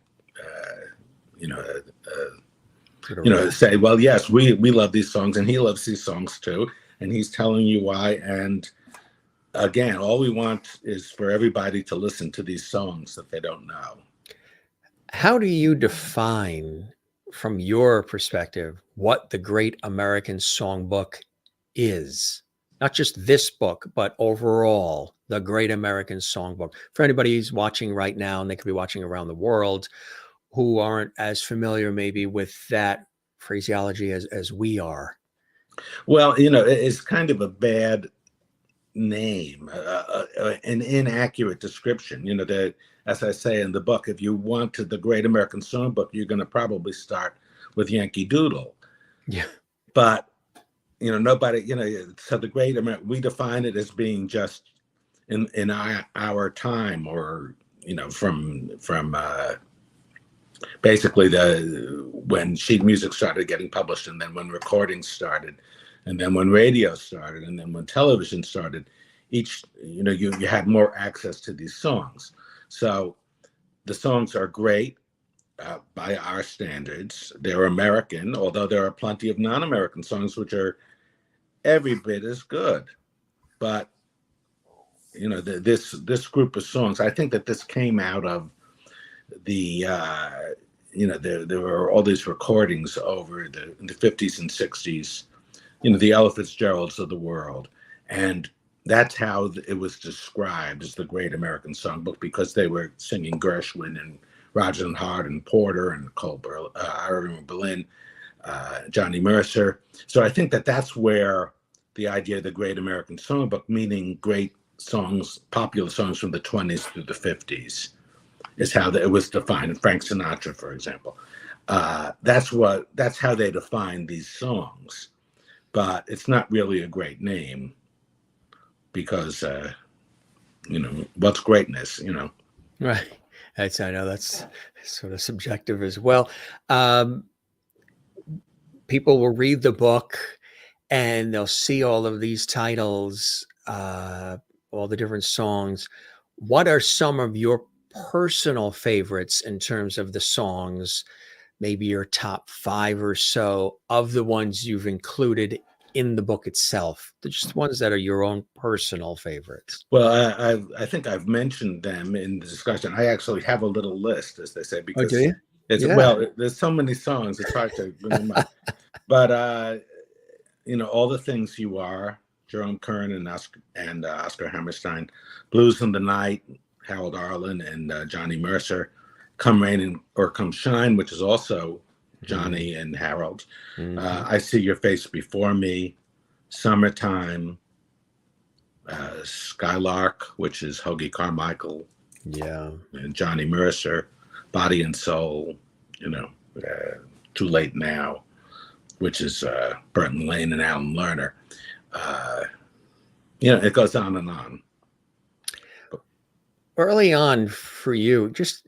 say, well, yes, we love these songs, and he loves these songs too, and he's telling you why. And again, all we want is for everybody to listen to these songs that they don't know. How do you define, from your perspective, what the Great American Songbook is? Not just this book, but overall, the Great American Songbook. For anybody who's watching right now, and they could be watching around the world, who aren't as familiar maybe with that phraseology as we are. Well, it's kind of a bad name, an inaccurate description. That, as I say in the book, if you want the Great American Songbook, you're going to probably start with Yankee Doodle. Yeah. But nobody, so the Great American, we define it as being just in our time, or from basically when sheet music started getting published, and then when recordings started, and then when radio started, and then when television started. Each, you had more access to these songs. So the songs are great by our standards. They're American, although there are plenty of non-American songs which are every bit as good. But this group of songs, I think that this came out of the there were all these recordings over in the 50s and 60s, the Ella Fitzgeralds of the world, and that's how it was described as the Great American Songbook, because they were singing Gershwin and Rodgers and Hart and Porter and Irving Berlin, Johnny Mercer. So I think that that's where the idea of the Great American Songbook, meaning great songs, popular songs from the 20s through the 50s, is how it was defined. Frank Sinatra, for example. That's how they define these songs. But it's not really a great name, because what's greatness, Right. I know that's sort of subjective as well. People will read the book and they'll see all of these titles, all the different songs. What are some of your personal favorites in terms of the songs? Maybe your top 5 or so of the ones you've included in the book itself, just ones that are your own personal favorites. Well, I think I've mentioned them in the discussion. I actually have a little list, as they say, because do you? Well, there's so many songs, it's hard to bring them up. But All the Things You Are, Jerome Kern and Oscar Hammerstein, Blues in the Night, Harold Arlen and Johnny Mercer, Come Rain or Come Shine, which is also Johnny and Harold. I See Your Face Before Me, Summertime, Skylark, which is Hoagie Carmichael, and Johnny Mercer, Body and Soul, Too Late Now, which is Burton Lane and Alan Lerner. It goes on and on. Early on for you, just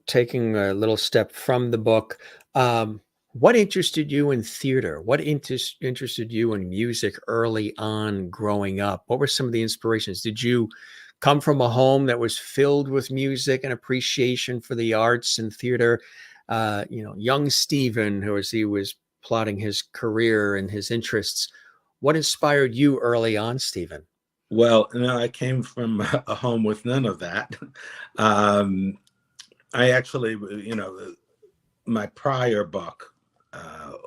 taking a little step from the book, what interested you in theater? What interested you in music early on growing up? What were some of the inspirations? Did you come from a home that was filled with music and appreciation for the arts and theater? Young Stephen, as he was plotting his career and his interests, what inspired you early on, Stephen? Well, I came from a home with none of that. I actually, my prior book,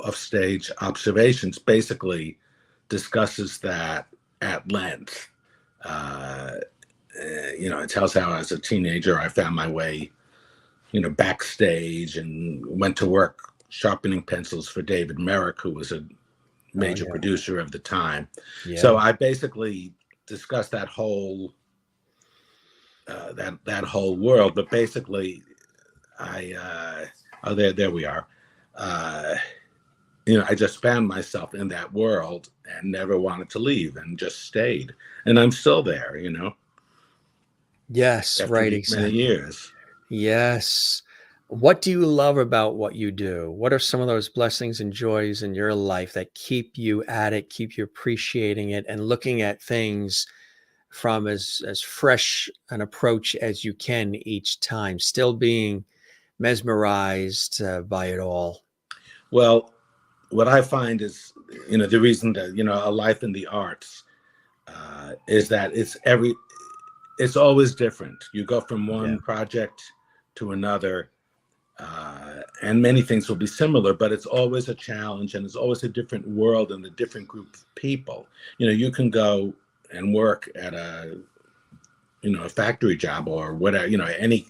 Offstage Observations, basically discusses that at length. It tells how as a teenager I found my way, backstage and went to work sharpening pencils for David Merrick, who was a major producer of the time. So I basically discussed that whole that whole world, but basically there we are. I just found myself in that world and never wanted to leave, and just stayed, and I'm still there. Yes, after right, many exactly. years. Yes. What do you love about what you do? What are some of those blessings and joys in your life that keep you at it, keep you appreciating it, and looking at things from as fresh an approach as you can each time, still being mesmerized by it all? Well, what I find is, the reason that, a life in the arts is that it's always different. You go from Yeah. one project to another, and many things will be similar, but it's always a challenge, and it's always a different world and a different group of people. You can go and work at a factory job or whatever, any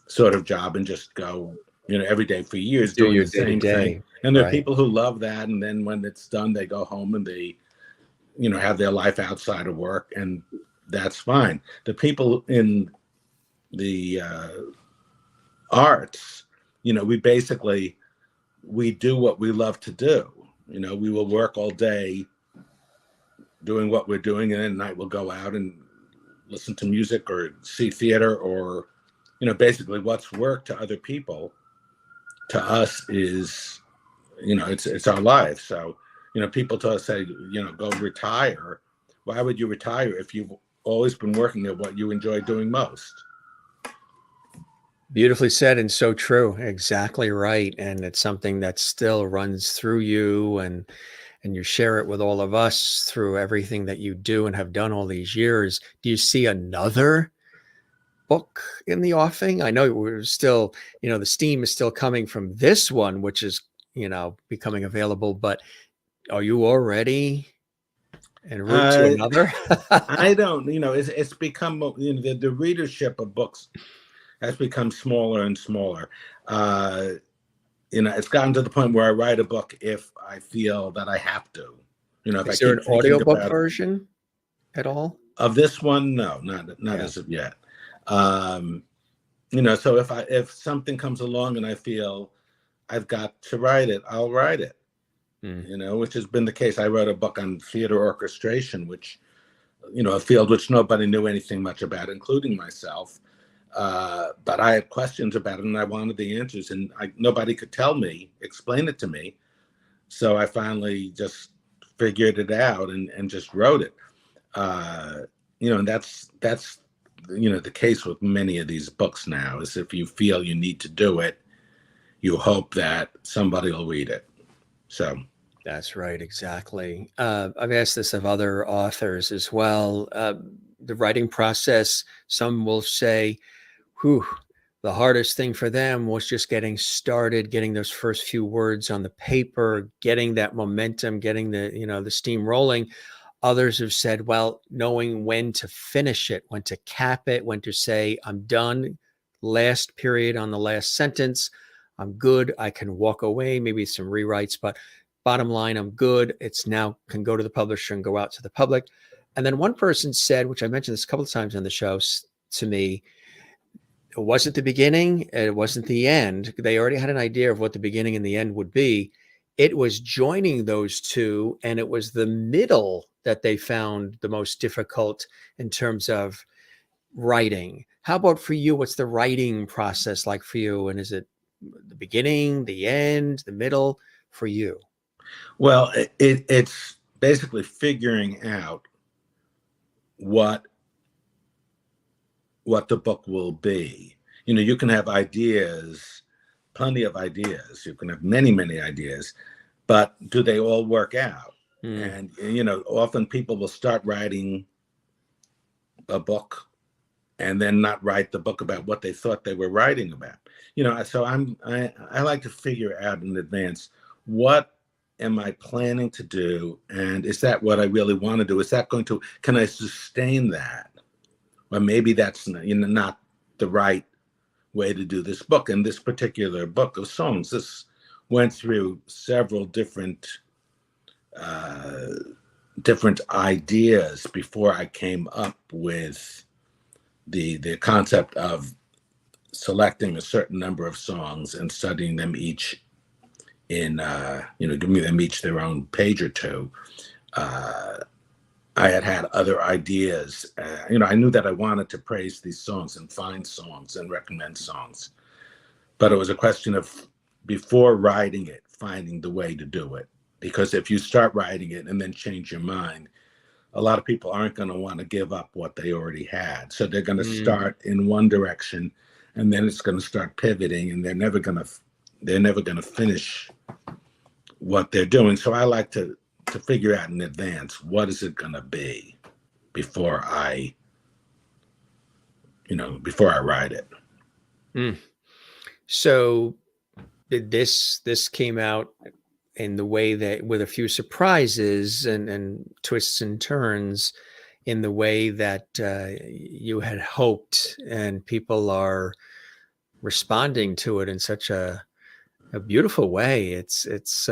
sort of job, and just go, every day for years Do doing your the day to same thing. day, And there are right? people who love that, and then when it's done, they go home and they, have their life outside of work, and that's fine. The people in the arts, we do what we love to do. We will work all day doing what we're doing, and then at night we'll go out and listen to music or see theater, or basically what's work to other people, to us is, it's our life. So people to us say, go retire. Why would you retire if you've always been working at what you enjoy doing most? Beautifully said and so true. Exactly right. And it's something that still runs through you, and you share it with all of us through everything that you do and have done all these years. Do you see another book in the offing? I know we're still, the steam is still coming from this one, which is, becoming available, but are you already en route to uh, another? I don't, it's become, the readership of books has become smaller and smaller. uh, it's gotten to the point where I write a book if I feel that I have to. If I Is there an keep thinking audiobook about version at all? of this one, no, not Yeah. as of yet. Um, so if something comes along and I feel I've got to write it, I'll write it. Mm. Which has been the case. I wrote a book on theater orchestration, which, a field which nobody knew anything much about, including myself. But I had questions about it, and I wanted the answers, and nobody could explain it to me. So I finally just figured it out and just wrote it. And that's the case with many of these books now, is if you feel you need to do it, you hope that somebody will read it. So That's right, exactly. I've asked this of other authors as well. The writing process, some will say, whew, the hardest thing for them was just getting started, getting those first few words on the paper, getting that momentum, getting the steam rolling. Others have said, well, knowing when to finish it, when to cap it, when to say, I'm done, last period on the last sentence, I'm good, I can walk away, maybe some rewrites, but bottom line, I'm good. It's now can go to the publisher and go out to the public. And then one person said, which I mentioned this a couple of times on the show to me, it wasn't the beginning, and it wasn't the end. They already had an idea of what the beginning and the end would be. It was joining those two, and it was the middle that they found the most difficult in terms of writing. How about for you? What's the writing process like for you? And is it the beginning, the end, the middle for you? well, it's basically figuring out what the book will be. You can have ideas, plenty of ideas. You can have many, many ideas, but do they all work out? Mm. And often people will start writing a book and then not write the book about what they thought they were writing about. So I like to figure out in advance, what am I planning to do, and is that what I really want to do? Can I sustain that? Or maybe that's not the right way to do this book. And this particular book of songs, this went through several different ideas before I came up with the concept of selecting a certain number of songs and studying them each in giving them each their own page or two. I had other ideas. I knew that I wanted to praise these songs and find songs and recommend songs. but it was a question of, before writing it, finding the way to do it. Because if you start writing it and then change your mind, a lot of people aren't going to want to give up what they already had. So they're going to start in one direction, and then it's going to start pivoting, and they're never going to finish what they're doing. So I like to figure out in advance, what is it going to be before I write it. So this came out in the way that, with a few surprises and twists and turns, in the way that you had hoped, and people are responding to it in such a beautiful way. It's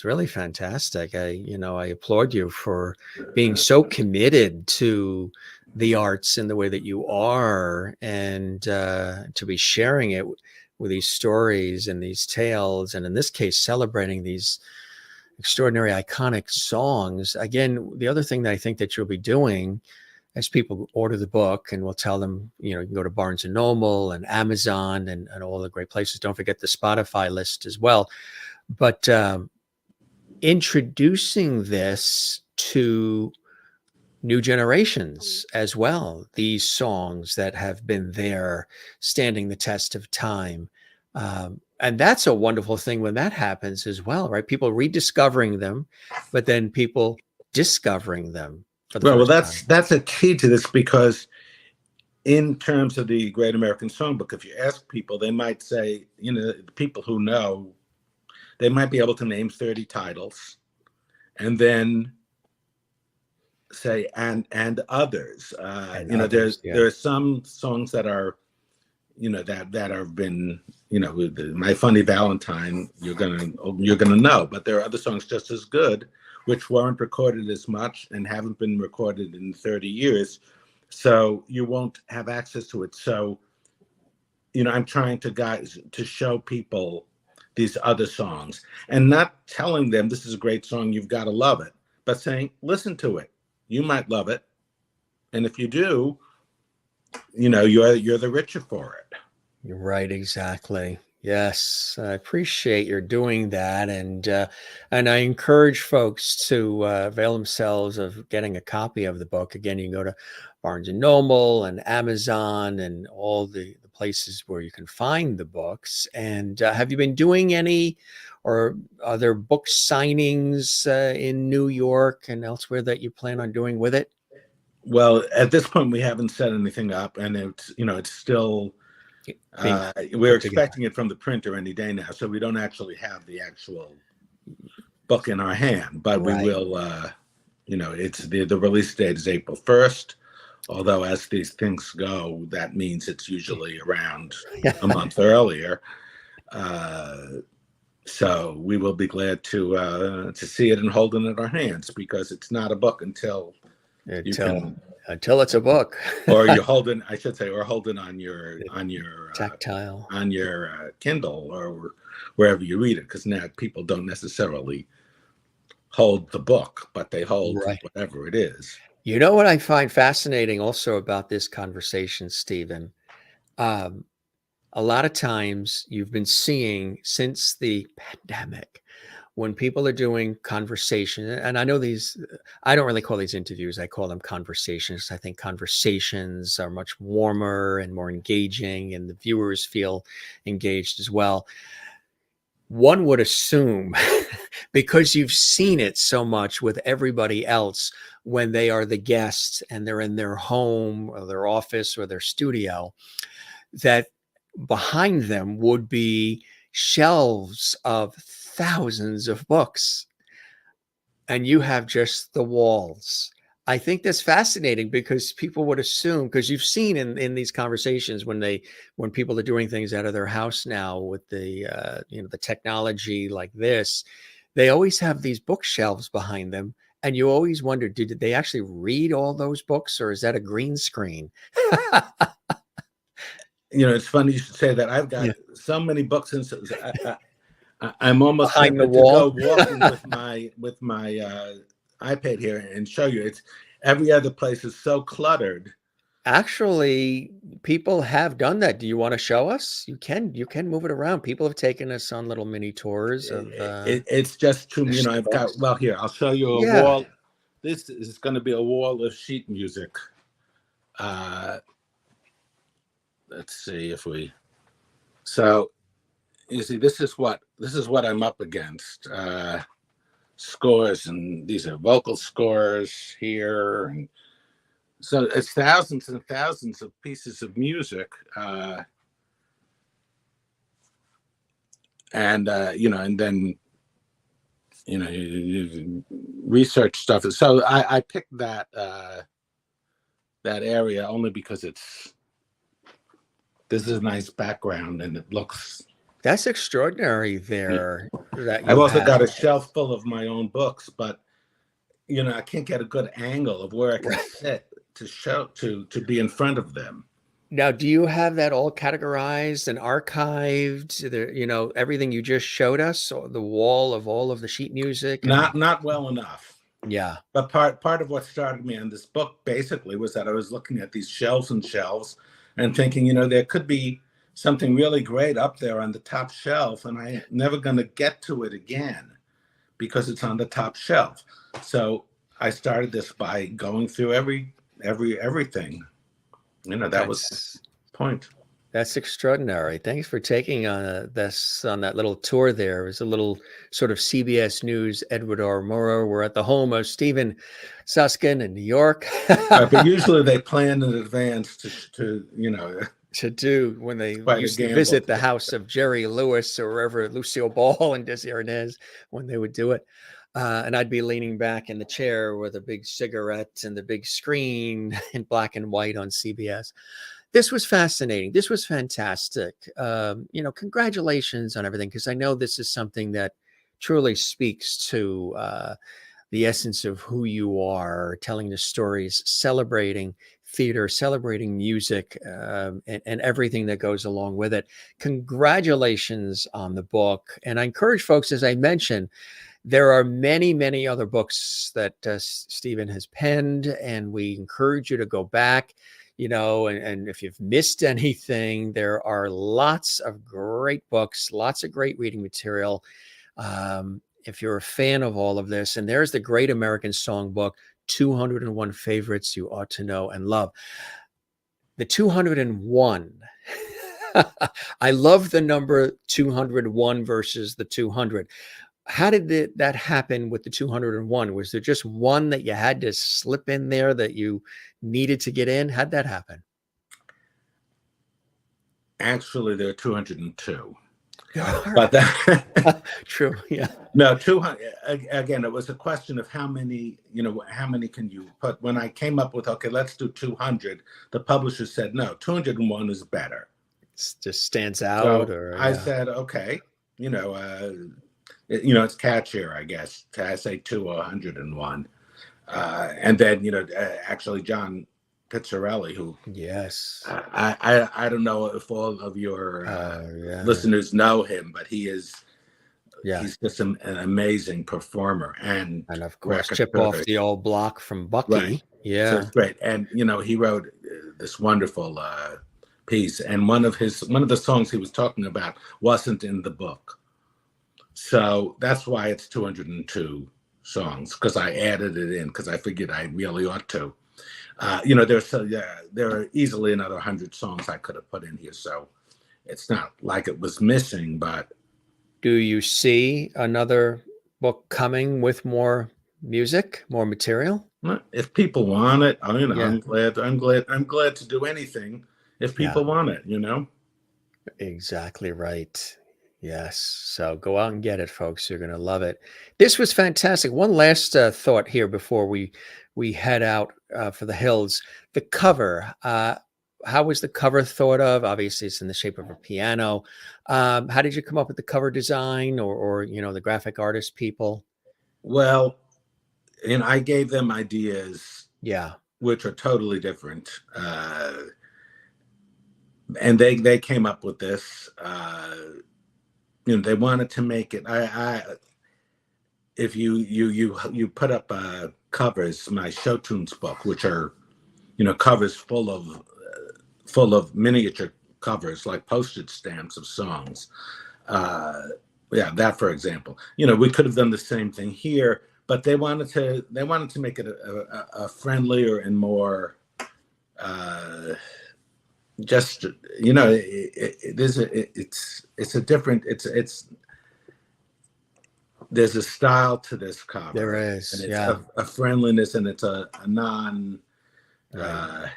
really fantastic. I applaud you for being so committed to the arts in the way that you are, and to be sharing it with these stories and these tales, and in this case, celebrating these extraordinary, iconic songs. Again, the other thing that I think that you'll be doing, as people order the book, and we'll tell them, you can go to Barnes and Noble and Amazon and all the great places. Don't forget the Spotify list as well. But introducing this to new generations as well, these songs that have been there standing the test of time. And that's a wonderful thing when that happens as well, right? People rediscovering them, but then people discovering them for the Well, first time. that's a key to this, because in terms of the Great American Songbook, if you ask people, they might say, people who know, they might be able to name 30 titles, and then say and others. There are some songs that are, that have been, My Funny Valentine, you're gonna know, but there are other songs just as good, which weren't recorded as much and haven't been recorded in 30 years. So you won't have access to it. So, I'm trying to show people these other songs, and not telling them this is a great song, you've got to love it, but saying, listen to it. You might love it. And if you do, you're the richer for it. You're right. Exactly. Yes. I appreciate your doing that. And I encourage folks to avail themselves of getting a copy of the book. Again, you can go to Barnes and Noble and Amazon and all the places where you can find the books. And have you been doing any, or are there book signings in New York and elsewhere that you plan on doing with it? Well, at this point, we haven't set anything up, and it's still, we're expecting it from the printer any day now, so we don't actually have the actual book in our hand, but we will, it's the release date is April 1st, although as these things go, that means it's usually around a month earlier. So we will be glad to see it and hold it in our hands, because it's not a book until it's a book, or you hold it. I should say, or hold it on your tactile, on your Kindle, or wherever you read it. Because now people don't necessarily hold the book, but they hold whatever it is. You know what I find fascinating also about this conversation, Stephen? A lot of times you've been seeing since the pandemic, when people are doing conversation, and I know I don't really call these interviews, I call them conversations. I think conversations are much warmer and more engaging, and the viewers feel engaged as well. One would assume, because you've seen it so much with everybody else when they are the guests and they're in their home or their office or their studio, that behind them would be shelves of thousands of books, and you have just the walls. I think that's fascinating, because people would assume, because you've seen in these conversations when people are doing things out of their house now with the the technology like this, they always have these bookshelves behind them, and you always wonder, did they actually read all those books, or is that a green screen? It's funny you should say that. I've got so many books, and I'm almost behind the tempted to wall. go walking with my iPad here and show you. It's every other place is so cluttered Actually, people have done that. Do you want to show us? You can move it around. People have taken us on little mini tours of It's just too, the I've got, books. well, here, I'll show you a Yeah. wall. This is going to be a wall of sheet music. Uh, let's see if we, so you see, this is what I'm up against. Scores, and these are vocal scores here. And so it's thousands and thousands of pieces of music. And then you research stuff. So I picked that area only because this is a nice background and it looks. That's extraordinary there that I've you also got have. a shelf full of my own books, but I can't get a good angle of where I can sit to show to be in front of them. Now, do you have that all categorized and archived? Everything you just showed us, or the wall of all of the sheet music? Not well enough. Yeah. But part of what started me on this book basically was that I was looking at these shelves and shelves and thinking, there could be something really great up there on the top shelf, and I'm never going to get to it again because it's on the top shelf. So I started this by going through everything. That was the point. That's extraordinary. Thanks for taking on that little tour there. It was a little sort of CBS News Edward R. Murrow. We're at the home of Stephen Suskin in New York. But usually they plan in advance to do when they quite a used to gamble. visit the house of Jerry Lewis or wherever, Lucille Ball and Desi Arnaz, when they would do it. And I'd be leaning back in the chair with a big cigarette and the big screen in black and white on CBS. This was fascinating. This was fantastic. Congratulations on everything, because I know this is something that truly speaks to the essence of who you are, telling the stories, celebrating theater, celebrating music, and everything that goes along with it. Congratulations on the book. And I encourage folks, as I mentioned, there are many, many other books that Stephen has penned, and we encourage you to go back. And if you've missed anything, there are lots of great books, lots of great reading material. If you're a fan of all of this, and there's the Great American Songbook, 201 favorites you ought to know and love. The 201. I love the number 201 versus the 200. How did that happen with the 201? Was there just one that you had to slip in there that you needed to get in? How'd that happen? Actually, there are 202. But that true, yeah. No, 200. Again, it was a question of how many can you put. When I came up with, okay, let's do 200, the publisher said, no, 201 is better. It just stands out. So I said, okay, it's catchier, I guess. I say 201. And then, actually John Pizzarelli, who, yes, I don't know if all of your listeners know him, but he's just an amazing performer, and of course chip off the old block from Bucky. Right. Yeah, so it's great. And he wrote this wonderful piece, and one of the songs he was talking about wasn't in the book, so that's why it's 202 songs, because I added it in because I figured I really ought to. There are easily another 100 songs I could have put in here, so it's not like it was missing. But do you see another book coming with more music, more material? If people want it, I'm glad to do anything if people want it. Exactly right. Yes. So go out and get it, folks. You're going to love it. This was fantastic. One last thought here before we head out for the hills. The cover. How was the cover thought of? Obviously, it's in the shape of a piano. How did you come up with the cover design, or the graphic artist people? Well, I gave them ideas. Yeah. Which are totally different. And they came up with this. They wanted to make it. If you put up covers, my show tunes book, which are covers full of miniature covers, like postage stamps of songs. Yeah, that, for example. We could have done the same thing here, but they wanted to make it a friendlier and more just it's a different, there's a style to this cover. There is, and it's yeah, a friendliness, and it's a non right.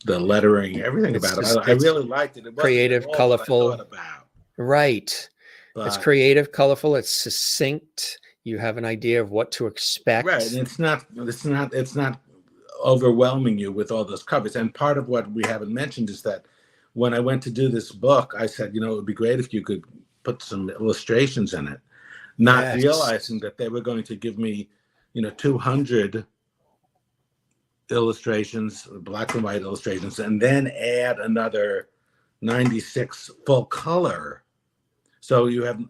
The lettering, everything about it. I really liked it. It wasn't creative, at all colorful. what I thought about. Right. But, it's creative, colorful. It's succinct. You have an idea of what to expect. Right, and it's not overwhelming you with all those covers. And part of what we haven't mentioned is that when I went to do this book, I said, it would be great if you could put some illustrations in it, not realizing that they were going to give me, 200 illustrations, black and white illustrations, and then add another 96 full color. So you have,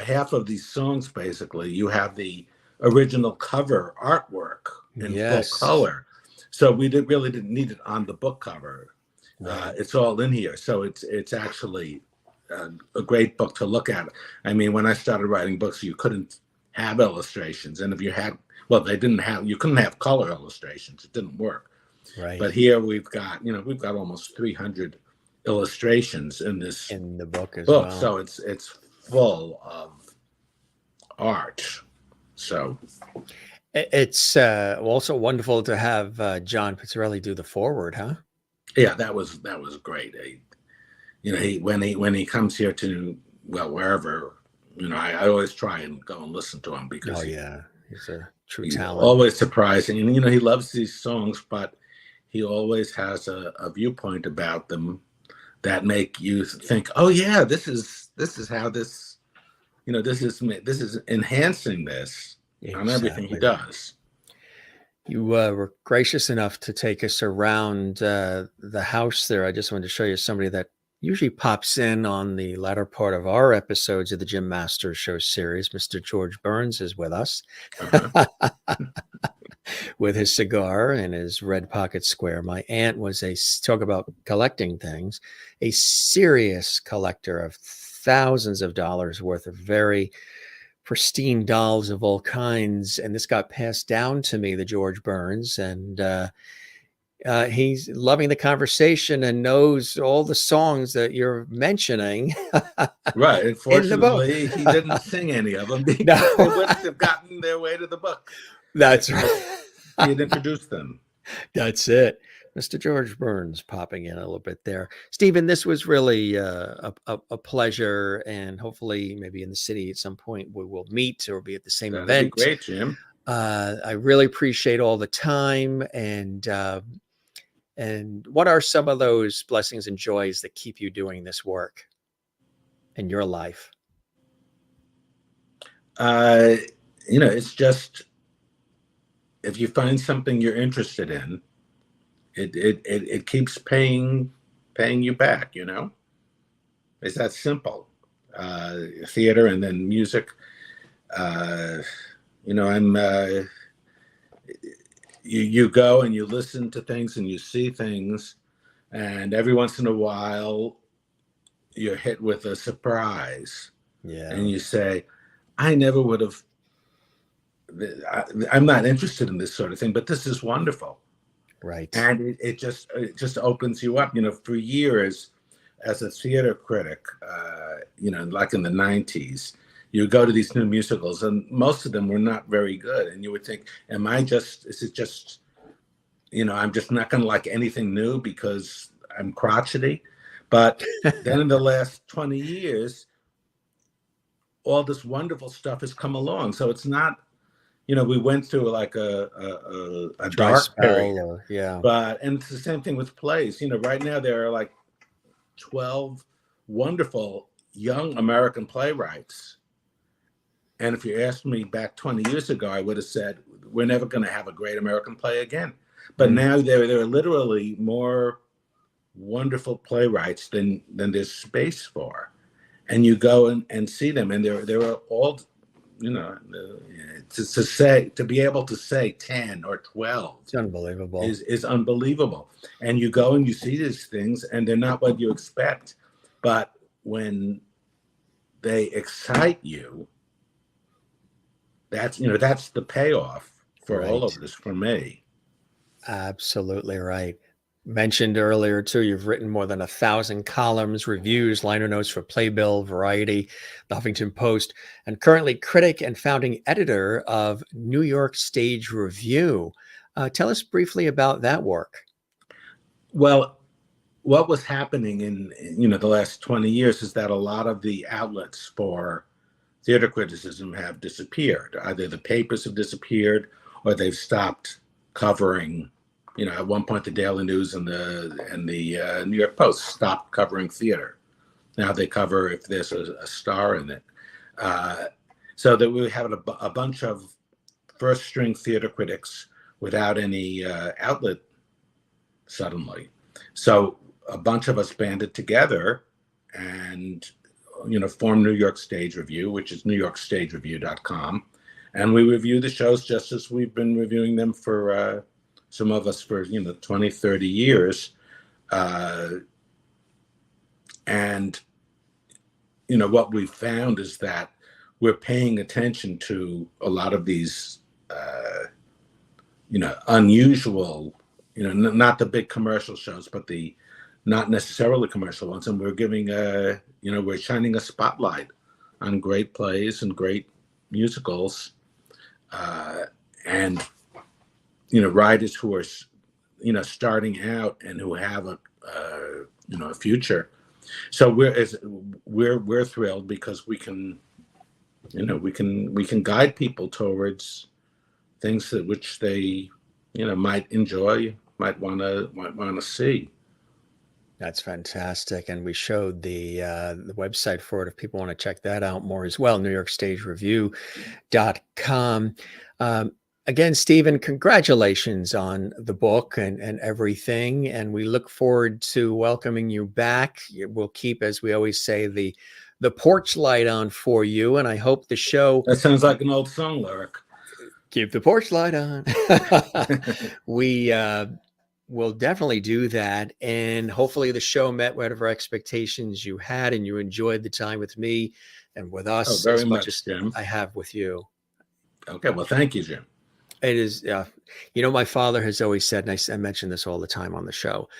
half of these songs, basically, you have the original cover artwork in full color. So we really didn't need it on the book cover. Right. It's all in here. So it's actually a great book to look at. I mean, when I started writing books, you couldn't have illustrations. And if you had, you couldn't have color illustrations. It didn't work. Right. But here we've got almost 300 illustrations in the book as well. So it's full of art. So it's also wonderful to have John Pizzarelli do the foreword, huh? Yeah, that was great. When he comes here to wherever, I always try and go and listen to him because he's a true talent. Always surprising, and he loves these songs, but he always has a viewpoint about them that make you think, oh yeah, this is how this, this is enhancing this on everything he does. You were gracious enough to take us around the house there. I just wanted to show you somebody that usually pops in on the latter part of our episodes of the Jim Masters Show series. Mr. George Burns is with us with his cigar and his red pocket square. My aunt was talk about collecting things, a serious collector of thousands of dollars worth of very pristine dolls of all kinds. And this got passed down to me, the George Burns, and he's loving the conversation and knows all the songs that you're mentioning. Right. Unfortunately, he didn't sing any of them because they wouldn't have gotten their way to the book. That's right. He'd introduced them. That's it. Mr. George Burns popping in a little bit there. Stephen, this was really a pleasure, and hopefully maybe in the city at some point we will meet or be at the same event. That'd be great, Jim. I really appreciate all the time. And what are some of those blessings and joys that keep you doing this work in your life? It's just, if you find something you're interested in, it keeps paying you back. It's that simple. Theater and then music. You go and you listen to things and you see things, and every once in a while you're hit with a surprise. Yeah. And you say, I never would have, I'm not interested in this sort of thing, but this is wonderful. Right. And it just opens you up. For years as a theater critic, like in the 90s, you go to these new musicals and most of them were not very good. And you would think, I'm just not going to like anything new because I'm crotchety. But then in the last 20 years, all this wonderful stuff has come along. So it's not, we went through like a dark period. And it's the same thing with plays. Right now there are like 12 wonderful young American playwrights. And if you asked me back 20 years ago, I would have said, we're never going to have a great American play again. But now there are literally more wonderful playwrights than there's space for. And you go and see them, and they're all, to be able to say 10 or 12 It's unbelievable. is unbelievable. And you go and you see these things, and they're not what you expect. But when they excite you, that's the payoff for all of this for me. Absolutely right. Mentioned earlier too, you've written more than 1,000 columns, reviews, liner notes for Playbill, Variety, the Huffington Post, and currently critic and founding editor of New York Stage Review. Tell us briefly about that work. Well, what was happening in the last 20 years is that a lot of the outlets for theater criticism have disappeared. Either the papers have disappeared or they've stopped covering. At one point the Daily News and the New York Post stopped covering theater. Now they cover if there's a star in it. So that we have a bunch of first string theater critics without any outlet suddenly. So a bunch of us banded together and formed New York Stage Review, which is newyorkstagereview.com. And we review the shows just as we've been reviewing them for some of us for 20, 30 years. And what we found is that we're paying attention to a lot of these unusual, not the big commercial shows, but the not necessarily commercial ones. And we're giving we're shining a spotlight on great plays and great musicals, and writers who are starting out and who have a future. So we're thrilled because we can guide people towards things which they might enjoy, might want to see. That's fantastic. And we showed the website for it if people want to check that out more as well, newyorkstagereview.com. Again, Stephen, congratulations on the book and everything. And we look forward to welcoming you back. We'll keep, as we always say, the porch light on for you. And I hope the show... That sounds like an old song lyric. Keep the porch light on. We will definitely do that. And hopefully the show met whatever expectations you had and you enjoyed the time with me and with us very as much as Jim. I have with you. Okay. Well, thank you, Jim. It is, my father has always said, and I mention this all the time on the show,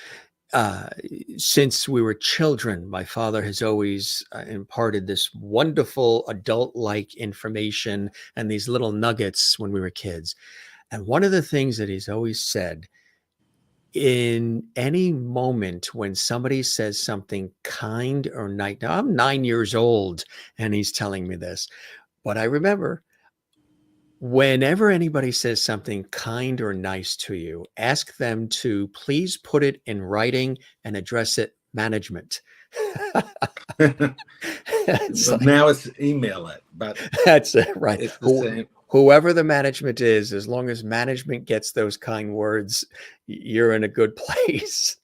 since we were children, my father has always imparted this wonderful adult-like information and these little nuggets when we were kids. And one of the things that he's always said, in any moment when somebody says something kind or nice, now I'm 9 years old and he's telling me this, but I remember whenever anybody says something kind or nice to you, ask them to please put it in writing and address it management. Now it's email it, but that's it, right. It's the same. Whoever the management is, as long as management gets those kind words, you're in a good place.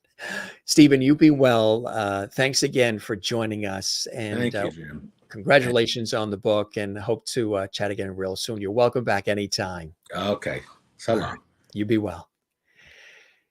Stephen, you be well. Thanks again for joining us. And thank you, Jim. Congratulations on the book, and hope to chat again real soon. You're welcome back anytime. Okay. So long. You be well.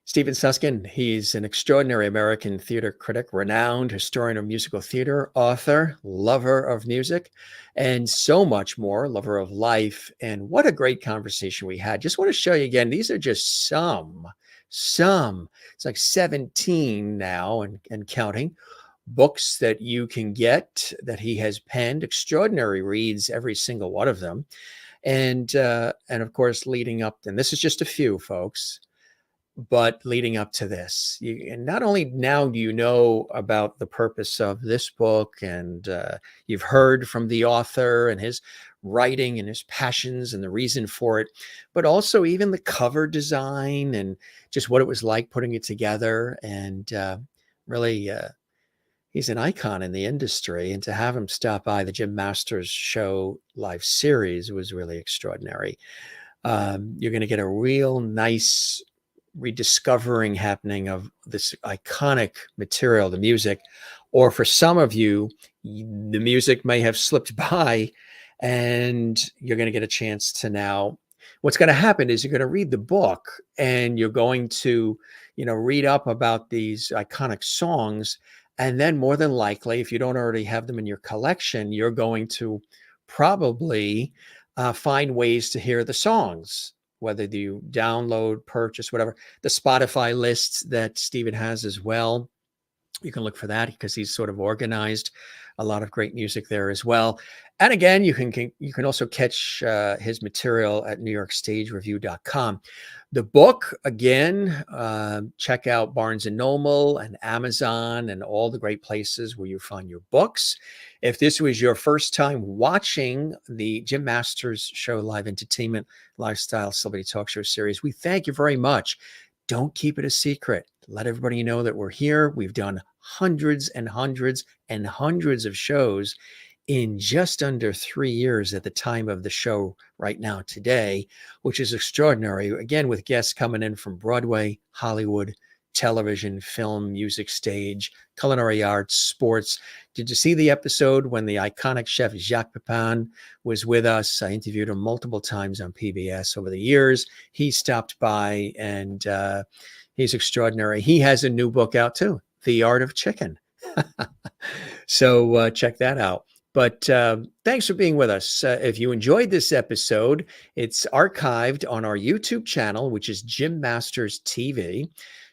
Stephen Suskin, he's an extraordinary American theater critic, renowned historian of musical theater, author, lover of music, and so much more, lover of life. And what a great conversation we had. Just want to show you again, these are just some, it's like 17 now and counting, books that you can get that he has penned. Extraordinary reads, every single one of them. And of course, leading up, and this is just a few, folks, but leading up to this, and not only now do you know about the purpose of this book, and you've heard from the author and his writing and his passions and the reason for it, but also even the cover design and just what it was like putting it together. And really, he's an icon in the industry. And to have him stop by the Jim Masters Show live series was really extraordinary. You're going to get a real nice rediscovering happening of this iconic material, the music, or for some of you, the music may have slipped by And you're going to get a chance to now. What's going to happen is you're going to read the book and you're going to, read up about these iconic songs. And then more than likely, if you don't already have them in your collection, you're going to probably find ways to hear the songs, whether you download, purchase, whatever. The Spotify lists that Stephen has as well. You can look for that because he's sort of organized a lot of great music there as well. And again, you can also catch his material at NewYorkStageReview.com. The book, again, check out Barnes and Noble and Amazon and all the great places where you find your books. If this was your first time watching the Jim Masters Show Live Entertainment Lifestyle Celebrity Talk Show series, we thank you very much. Don't keep it a secret. Let everybody know that we're here. We've done hundreds and hundreds and hundreds of shows in just under 3 years at the time of the show right now today, which is extraordinary. Again, with guests coming in from Broadway, Hollywood, television, film, music, stage, culinary arts, sports. Did you see the episode when the iconic chef Jacques Pepin was with us? I interviewed him multiple times on PBS over the years. He stopped by and he's extraordinary. He has a new book out too, The Art of Chicken. So check that out. But thanks for being with us. If you enjoyed this episode, it's archived on our YouTube channel, which is Jim Masters TV.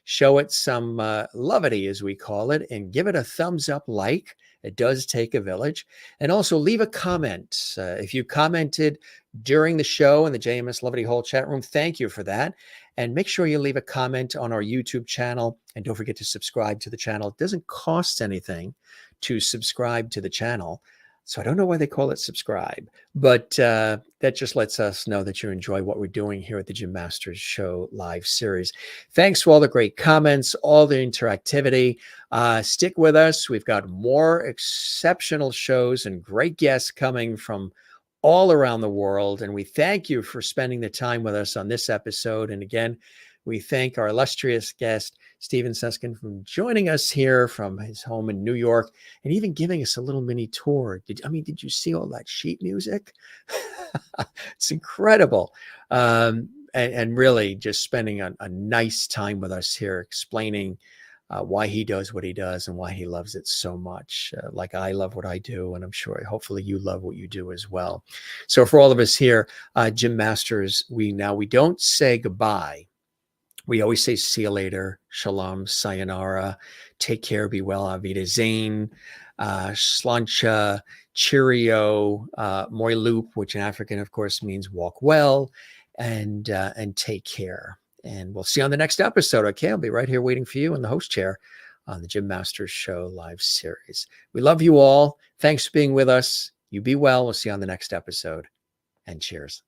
Show it some levity, as we call it, and give it a thumbs up like. It does take a village. And also leave a comment. If you commented during the show in the JMS Levity Hall chat room, thank you for that. And make sure you leave a comment on our YouTube channel. And don't forget to subscribe to the channel. It doesn't cost anything to subscribe to the channel. So I don't know why they call it subscribe, but that just lets us know that you enjoy what we're doing here at the Jim Masters Show live series. Thanks for all the great comments, all the interactivity. Stick with us. We've got more exceptional shows and great guests coming from all around the world. And we thank you for spending the time with us on this episode. And again, we thank our illustrious guest, Stephen Suskin, from joining us here from his home in New York and even giving us a little mini tour. Did you see all that sheet music? It's incredible. And really just spending a nice time with us here, explaining why he does what he does and why he loves it so much. Like I love what I do, and I'm sure hopefully you love what you do as well. So for all of us here, Jim Masters, we don't say goodbye. We always say, see you later, shalom, sayonara, take care, be well, auf Wiedersehen, slancha, cheerio, moi loop, which in African, of course, means walk well, and take care. And we'll see you on the next episode, okay? I'll be right here waiting for you in the host chair on the Jim Masters Show live series. We love you all. Thanks for being with us. You be well. We'll see you on the next episode, and cheers.